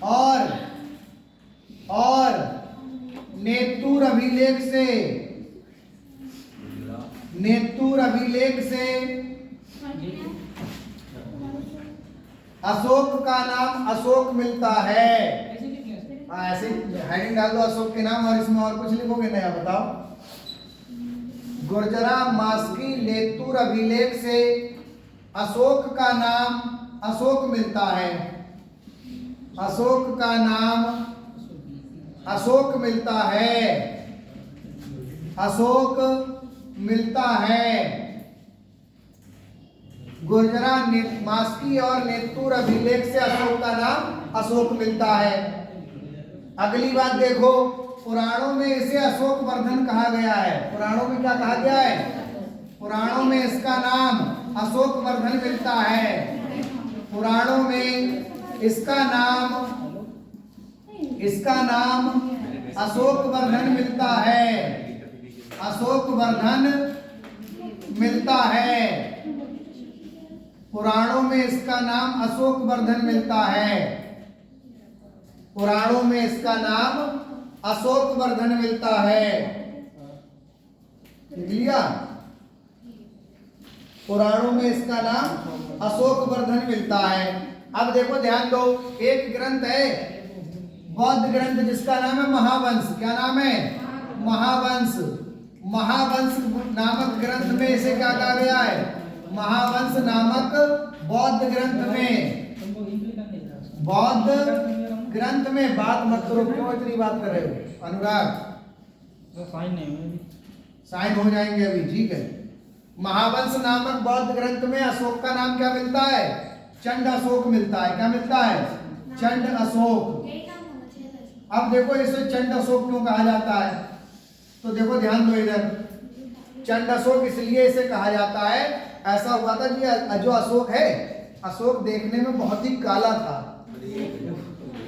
और नेतूर अभिलेख से अशोक का नाम अशोक मिलता है। ऐसे हेडिंग डाल दो अशोक के नाम, और इसमें और कुछ लिखोगे नया? बताओ। गुर्जरा, मास्की, नेतूर अभिलेख से अशोक का नाम अशोक मिलता है। अशोक का नाम अशोक मिलता है, अशोक मिलता है। गुर्जरा मास्की और नेतुर अभिलेख से अशोक का नाम अशोक मिलता है। अगली बात देखो, पुराणों में इसे अशोक वर्धन कहा गया है। पुराणों में क्या कहा गया है? पुराणों में इसका नाम अशोक वर्धन मिलता है। पुराणों में इसका नाम अशोक वर्धन मिलता है, अशोक वर्धन मिलता है। पुराणों में इसका नाम अशोक वर्धन मिलता है। पुराणों में इसका नाम अशोक वर्धन मिलता है। लिख लिया? पुराणों में इसका नाम अशोक वर्धन मिलता है। अब देखो ध्यान दो, एक ग्रंथ है बौद्ध ग्रंथ जिसका नाम है महावंश। क्या नाम है? महावंश। महावंश नामक ग्रंथ में इसे क्या कहा गया है? महावंश नामक बौद्ध ग्रंथ में, बौद्ध ग्रंथ में। बात मत करो, क्यों इतनी बात कर रहे हो अनुराग? साइन हो जाएंगे अभी, ठीक है। महावंश नामक बौद्ध ग्रंथ में अशोक का नाम क्या मिलता है? चंड अशोक मिलता है। क्या मिलता है? चंड अशोक। अब देखो इसे चंड अशोक क्यों कहा जाता है, तो देखो ध्यान दो इधर। चंड अशोक इसलिए इसे कहा जाता है, ऐसा हुआ था कि जो अशोक है, अशोक देखने में बहुत ही काला था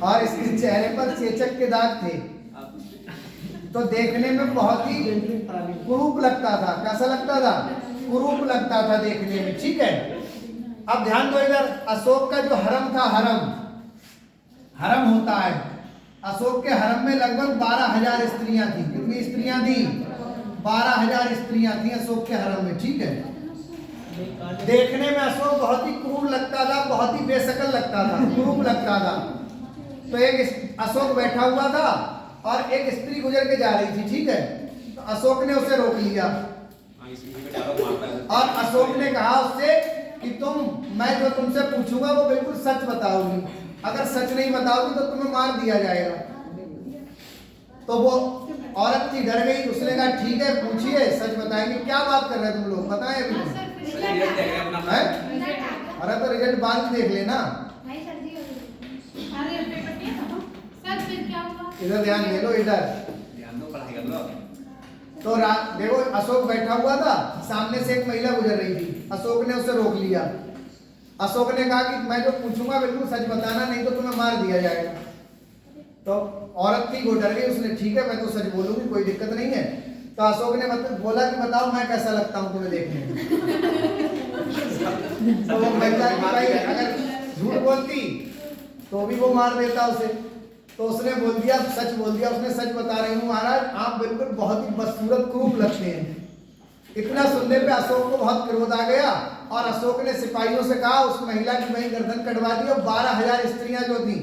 और इसके चेहरे पर चेचक के दाग थे, तो देखने में बहुत ही कुरूप लगता था। कैसा लगता था? कुरूप लगता था देखने में, ठीक है। अब ध्यान दो इधर, अशोक का जो हरम था, हरम होता है, अशोक के हरम में लगभग 12,000 स्त्रियां थी। कितनी स्त्रियां थी? 12,000 स्त्रियां थी अशोक के हरम में, ठीक है। देखने में अशोक बहुत ही क्रूर लगता था, बहुत ही बेशकल लगता था, क्रूर लगता था। तो एक अशोक बैठा हुआ था और एक स्त्री गुजर के जा रही थी, ठीक है। तो अशोक ने उसे रोक लिया और अशोक ने कहा उससे कि मैं जो तुमसे पूछूंगा वो बिल्कुल सच बताओगी, अगर सच नहीं बताओगी तो तुम्हें मार दिया जाएगा। तो वो औरत थी, डर गई। उसने कहा ठीक है पूछिए, सच बताएंगे। क्या बात कर रहे हैं तुम लोग, बताएं अभी। अरे तो रिजल्ट बाद में देख लेना। इधर ध्यान दे लो, इधर ध्यान दो, पढ़ाई कर लो। तो देखो अशोक बैठा हुआ था, सामने से एक महिला गुजर रही थी, अशोक ने उसे रोक लिया। अशोक ने कहा कि मैं जो पूछूंगा बिल्कुल सच बताना, नहीं तो तुम्हें मार दिया जाएगा। तो औरत थी, वो डर गई। उसने ठीक है मैं तो सच बोलूंगी, कोई दिक्कत नहीं है। तो अशोक ने बोला कि बताओ मैं कैसा लगता हूँ तुम्हें देखने में। तो वो महिला की भाई अगर झूठ बोलती तो भी वो मार देता उसे। तो उसने बोल दिया, सच बोल दिया। उसने सच बता रही हूँ महाराज, आप बिल्कुल बहुत ही बदसूरत क्रूप लगते हैं। इतना सुनने पे अशोक को बहुत क्रोध आ गया और अशोक ने सिपाहियों से कहा उस महिला की वही गर्दन कटवा दी और 12,000 स्त्रियां जो थी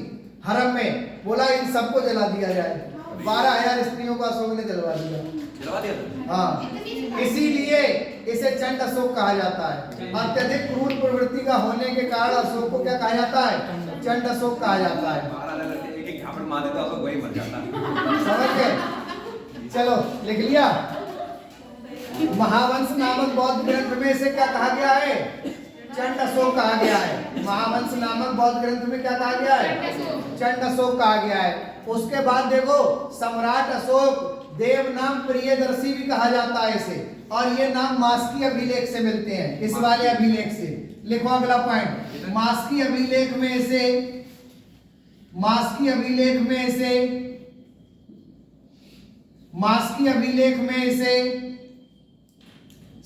हरम में, बोला इन सबको जला दिया जाए। 12,000 स्त्रियों को अशोक ने जलवा दिया। हाँ, इसीलिए इसे चंड अशोक कहा जाता है। अत्यधिक क्रूर प्रवृत्ति का होने के कारण अशोक को क्या कहा जाता है? चंड अशोक कहा जाता है। मार देता तो वही मर जाता। समझ गए? चलो लिख लिया। महावंश नामक बौद्ध ग्रंथ में इसे क्या कहा गया है? चंड अशोक कहा गया है। महावंश नामक बौद्ध ग्रंथ में क्या कहा गया है? चंड अशोक कहा गया है। उसके बाद देखो सम्राट अशोक, देव नाम प्रियदर्शी भी कहा जाता है इसे, और ये नाम मास्की अभिलेख से मिलते हैं, इस वाले अभिलेख से। लिखो अगला पॉइंट, मास्की अभिलेख में इसे, मास्की अभिलेख में इसे, मास्की अभिलेख में इसे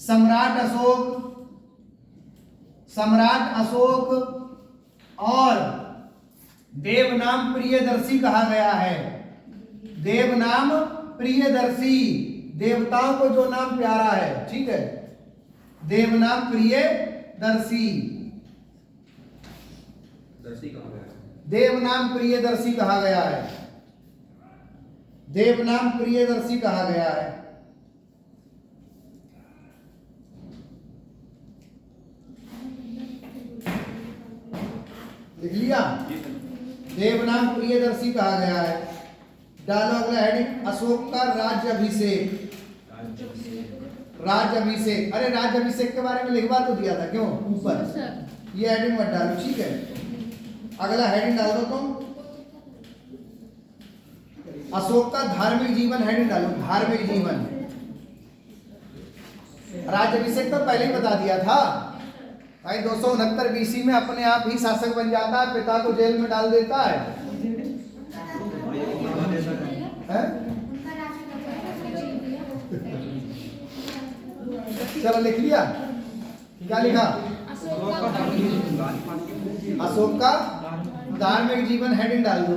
सम्राट अशोक और देवनाम प्रियदर्शी कहा गया है। देवनाम प्रियदर्शी, देवताओं को जो नाम प्यारा है, ठीक है। देवनाम प्रियदर्शी, देवनाम प्रियदर्शी कहा गया है। देवनाम प्रियदर्शी कहा गया है। लिख लिया? देवनाम प्रियदर्शी कहा गया है। डालो अगला हेडिंग, अशोक का राज्याभिषेक। राज्याभिषेक, अरे राज्याभिषेक के बारे में लिखवा तो दिया था, क्यों ऊपर सर ये हेडिंग मत डालो, ठीक है। अगला हेडिंग डाल दो तुम, अशोक का धार्मिक जीवन, हेडिंग डालो धार्मिक जीवन। राज्याभिषेक तो पहले ही बता दिया था भाई, 269 BC में अपने आप ही शासक बन जाता है, पिता को जेल में डाल देता है, हैं? चलो लिख लिया, क्या लिखा? अशोक का धार्मिक जीवन, हेडिंग डाल दो।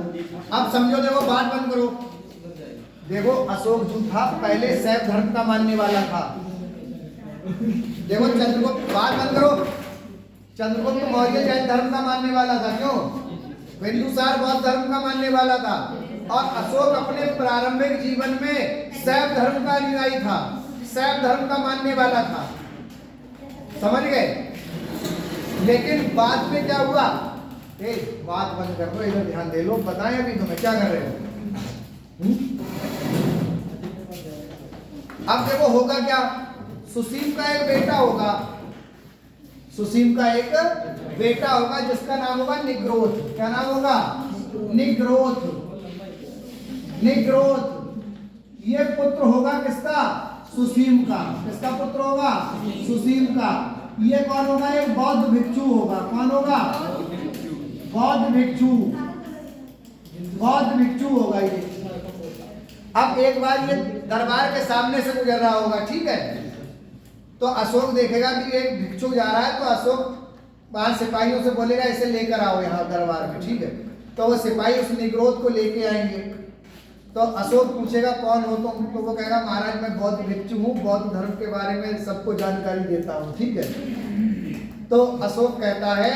अब समझो, देखो बात बंद करो। देखो अशोक जो था पहले शैव धर्म का मानने वाला था। देखो चंद्रगुप्त, बात बंद करो, चंद्रगुप्त मौर्य जैन धर्म का मानने वाला था, क्यों? बिंदुसार बौद्ध धर्म का मानने वाला था। और अशोक अपने प्रारंभिक जीवन में शैव धर्म का अनुयायी था, शैव धर्म का मानने वाला था, समझ गए? लेकिन बाद में क्या हुआ? बात बंद कर दो, इधर ध्यान दे लो, बताएं अभी तुम्हें क्या कर रहे हो। अब देखो होगा क्या, सुसीम का एक बेटा होगा, सुसीम का एक बेटा होगा जिसका नाम होगा निग्रोध। क्या नाम होगा? निग्रोध। निग्रोध ये पुत्र होगा किसका? सुसीम का। किसका पुत्र होगा? सुसीम का। ये कौन होगा? एक बौद्ध भिक्षु होगा। कौन होगा? बौद्ध भिक्षु। बौद्ध भिक्षु होगा ये। अब एक बार ये दरबार के सामने से गुजर रहा होगा, ठीक है? तो अशोक देखेगा कि एक भिक्षु जा रहा है, तो अशोक वहां सिपाहियों से बोलेगा इसे लेकर आओ यहाँ दरबार में, ठीक है? तो वो सिपाही उस निग्रोध को लेके आएंगे। तो अशोक पूछेगा कौन हो तुम? तो वो कहेगा महाराज मैं बौद्ध भिक्षु हूँ, बौद्ध धर्म के बारे में सबको जानकारी देता हूँ, ठीक है? तो अशोक कहता है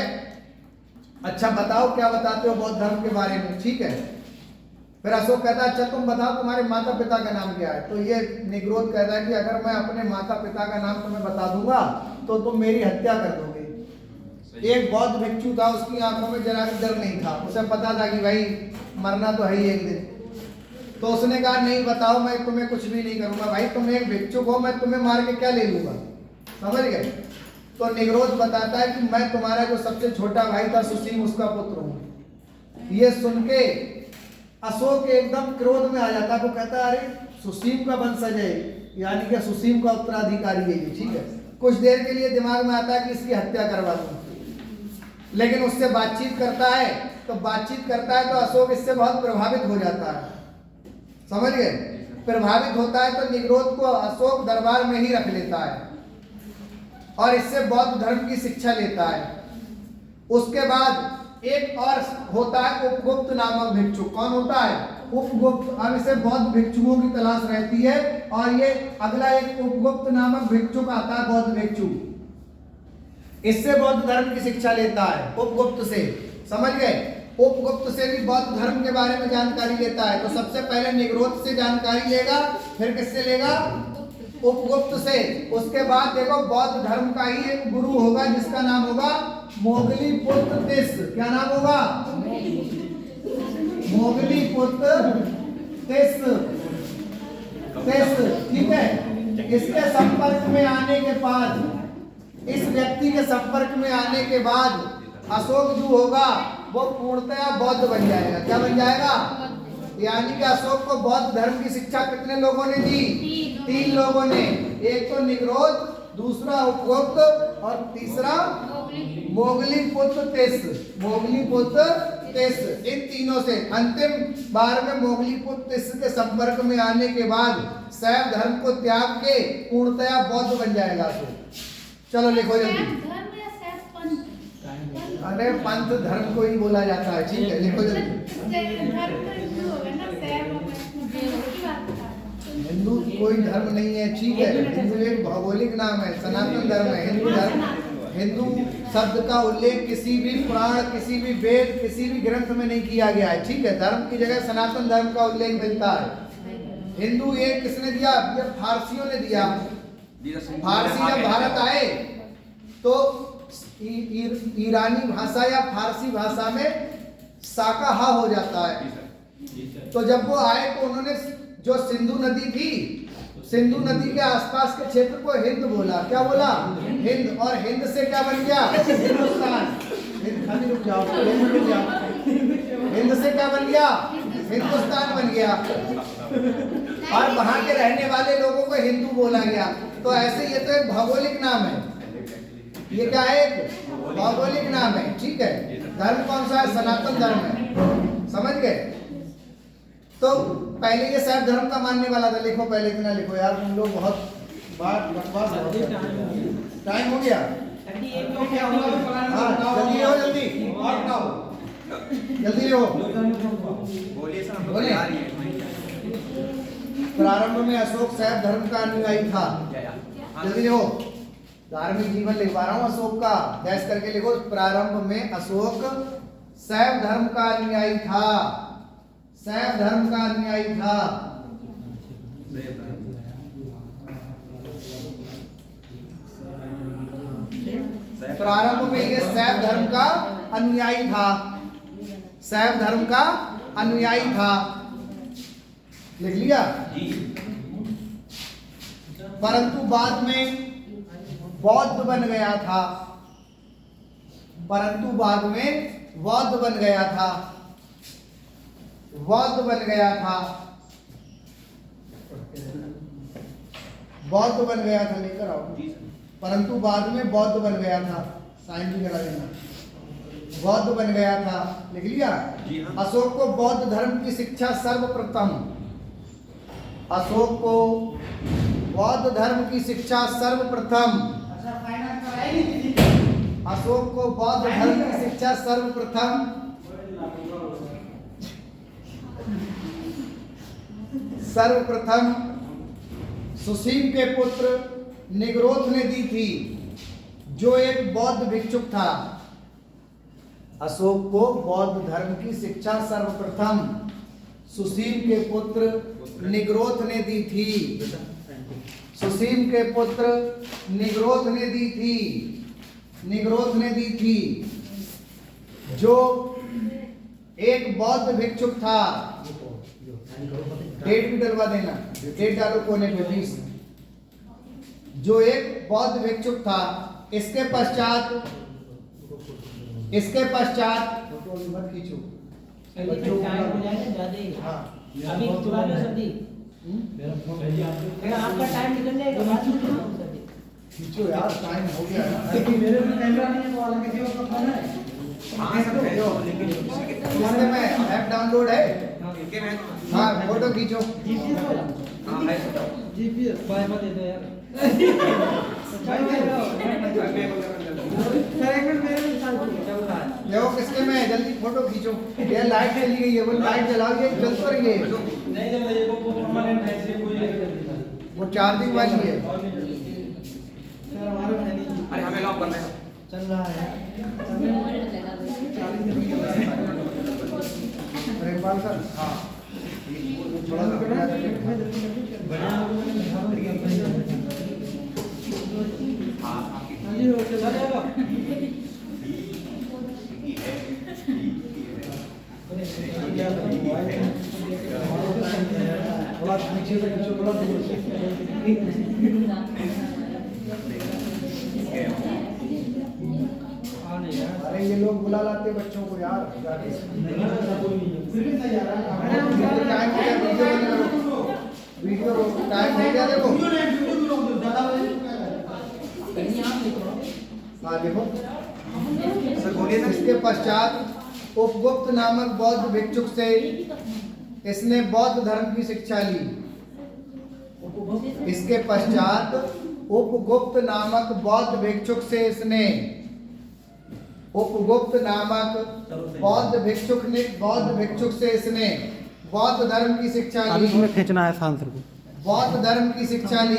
अच्छा बताओ क्या बताते हो बौद्ध धर्म के बारे में, ठीक है? फिर अशोक कहता है अच्छा तुम बताओ तुम्हारे माता पिता का नाम क्या है? तो ये निग्रोध कहता है कि अगर मैं अपने माता पिता का नाम तुम्हें बता दूंगा तो तुम मेरी हत्या कर दोगे। एक बौद्ध भिक्षु था, उसकी आंखों में जरा भी डर नहीं था, उसे पता था कि भाई मरना तो है ही एक दिन। तो उसने कहा नहीं बताओ, मैं तुम्हें कुछ भी नहीं करूंगा। भाई तुम एक भिक्षुक हो, मैं तुम्हें मार के क्या ले लूंगा, समझ गए? तो निग्रोध बताता है कि मैं तुम्हारा जो सबसे छोटा भाई था सुसीम, उसका पुत्र हूँ। ये सुन के अशोक एकदम क्रोध में आ जाता है। वो कहता है अरे सुसीम का वंशज है, यानी कि सुसीम का उत्तराधिकारी है ये, ठीक है? कुछ देर के लिए दिमाग में आता है कि इसकी हत्या करवा दूं, लेकिन उससे बातचीत करता है तो अशोक इससे बहुत प्रभावित हो जाता है, समझ गए? प्रभावित होता है तो निग्रोध को अशोक दरबार में ही रख लेता है और इससे बौद्ध धर्म की शिक्षा लेता है। उसके बाद एक और होता है उपगुप्त नामक भिक्षु। कौन होता है? उपगुप्त। अब इसे बौद्ध भिक्षुओं की तलाश रहती है और ये अगला एक उपगुप्त नामक भिक्षुक आता है, बौद्ध भिक्षु। इससे बौद्ध धर्म की शिक्षा लेता है, उपगुप्त से, समझ गए? उपगुप्त से भी बौद्ध धर्म के बारे में जानकारी लेता है। तो सबसे पहले निग्रोध से जानकारी लेगा, फिर किससे लेगा? उपगुप्त से। उसके बाद देखो बौद्ध धर्म का ही एक गुरु होगा जिसका नाम होगा मोगलीपुत्र तिस। क्या नाम होगा? मोगलीपुत्र तिस, ठीक है? इसके संपर्क में आने के बाद, इस व्यक्ति के संपर्क में आने के बाद अशोक जो होगा वो पूर्णतया बौद्ध बन जाएगा। क्या बन जाएगा? यानी कि अशोक को बौद्ध धर्म की शिक्षा कितने लोगों ने दी? 3 लोगों ने। एक तो निग्रोध, दूसरा उपगुप्त और तीसरा मोगलीपुत्र तिस। मोगलीपुत्र तिस, इन तीनों से अंतिम बार में मोगलीपुत्र तिस के संपर्क में आने के बाद शैव धर्म को त्याग के पूर्णतया बौद्ध बन जाएगा अशोक। चलो लिखो जल्दी। अरे पंथ धर्म को ही बोला जाता है, ठीक है? लिखो जल्दी। हिंदू कोई धर्म नहीं है, ठीक है? हिंदू एक भौगोलिक नाम है, सनातन धर्म है। हिंदू धर्म, हिंदू शब्द का उल्लेख किसी भी पुराण, किसी भी वेद, किसी भी ग्रंथ में नहीं किया गया है, ठीक है? धर्म की जगह सनातन धर्म का उल्लेख मिलता है। हिंदू ये किसने दिया? ये फारसियों ने दिया। फारसी जब भारत आए तो ईरानी भाषा या फारसी भाषा में शाकाहा हो जाता है। जी सर। तो जब वो आए तो उन्होंने जो सिंधु नदी थी, सिंधु नदी के आसपास के क्षेत्र को हिंद बोला। क्या बोला? हिंद। और हिंद से क्या बन गया? हिंदुस्तान। खाली रुक जाओ, रुक जाओ। हिंद से क्या बन गया? हिंदुस्तान बन गया। और वहां के रहने वाले लोगों को हिंदू बोला गया। तो ऐसे ये तो एक भौगोलिक नाम है। ये क्या है? एक भौगोलिक नाम है। ठीक है। धर्म कौन सा है? सनातन धर्म है। समझ गए? तो पहले ये शैव धर्म का मानने वाला था। लिखो, पहले इतना लिखो यार, तुम लोग बहुत बात बकवास बहुत करते हो। टाइम हो गया। हाँ, जल्दी हो, जल्दी और बताओ, जल्दी हो। बोलिए सर, हम लोग बोलिए। तैयार ही हैं। प्रारंभ में अशोक शैव धर्म का अनुयायी था। हाँ, जल्दी लिखो। धार्मिक जीवन लिखवा रहा हूँ अशोक का, डैश करके लिखो। प्रारंभ में अशोक शैव धर्म का अनुयायी था। शैव धर्म का अनुयायी था। प्रारंभ में ये शैव धर्म का अनुयायी था। शैव धर्म का अनुयायी था। लिख लिया? जी। परंतु बाद में बौद्ध बन गया था। परंतु बाद में बौद्ध बन गया था। बौद्ध बन गया था। बौद्ध बन गया था। लेकर आओ। जी सर। परंतु बाद में बौद्ध बन गया था। साइन भी करा देना। बौद्ध बन गया था। लिख लिया? जी हाँ। अशोक को बौद्ध धर्म की शिक्षा सर्वप्रथम, अशोक को बौद्ध धर्म की शिक्षा सर्वप्रथम, अशोक को बौद्ध धर्म की शिक्षा सर्वप्रथम सर्वप्रथम सुसीम के पुत्र निग्रोध ने दी थी, जो एक बौद्ध भिक्षुक था। अशोक को बौद्ध धर्म की शिक्षा सर्वप्रथम सुसीम के पुत्र निग्रोध ने दी थी। सुसीम के पुत्र निग्रोध ने दी थी। निग्रोध ने दी थी, जो एक बौद्ध भिक्षुक था। डेट भी डलवा देना। डेट डालो कोने पे 20। जो एक बौद्ध भिक्षुक था। इसके पश्चात मत खींचो। हाँ, अभी तुरंत सर्दी आपका टाइम निकल जाएगा। खींचो यार, टाइम हो गया ना। मेरे में कैमरा नहीं है, वो अलग किसी और का फोन है। हाँ सर, भेजो, लेकिन किसी के इसमें मैं ऐप डाउनलोड है। इनके में हाँ, फोटो खींचो। हाँ है सर। जीपीएस बाय दे दो यार। देखो किसके में है, जल्दी फोटो खींचो। ये लाइट चली गई है, वो लाइट जलाओ, ये जल तो रही है। नहीं जब ये वो परमानेंट है, इसलिए कोई वो चार्जिंग वाली है। सर हमारे में नहीं अरे हमें लॉक करना है। चल रहा है। प्रेमपाल सर, हाँ थोड़ा सा बढ़िया जी हो चला थोड़ा पीछे से खींचो, थोड़ा दूर से। अरे ये लोग बुला लाते बच्चों को यार। टाइम हो गया, वीडियो बंद करो। वीडियो टाइम हो गया, देखो। हाँ देखो। सर बोलिए सर। इसके पश्चात उपगुप्त नामक बौद्ध भिक्षुक से इसने बौद्ध धर्म की शिक्षा ली। इसके पश्चात उपगुप्त नामक बौद्ध भिक्षुक से इसने उपगुप्त नामक बौद्ध भिक्षुक से इसने बौद्ध धर्म की शिक्षा ली। खींचना है सांसद को। बौद्ध धर्म की शिक्षा ली।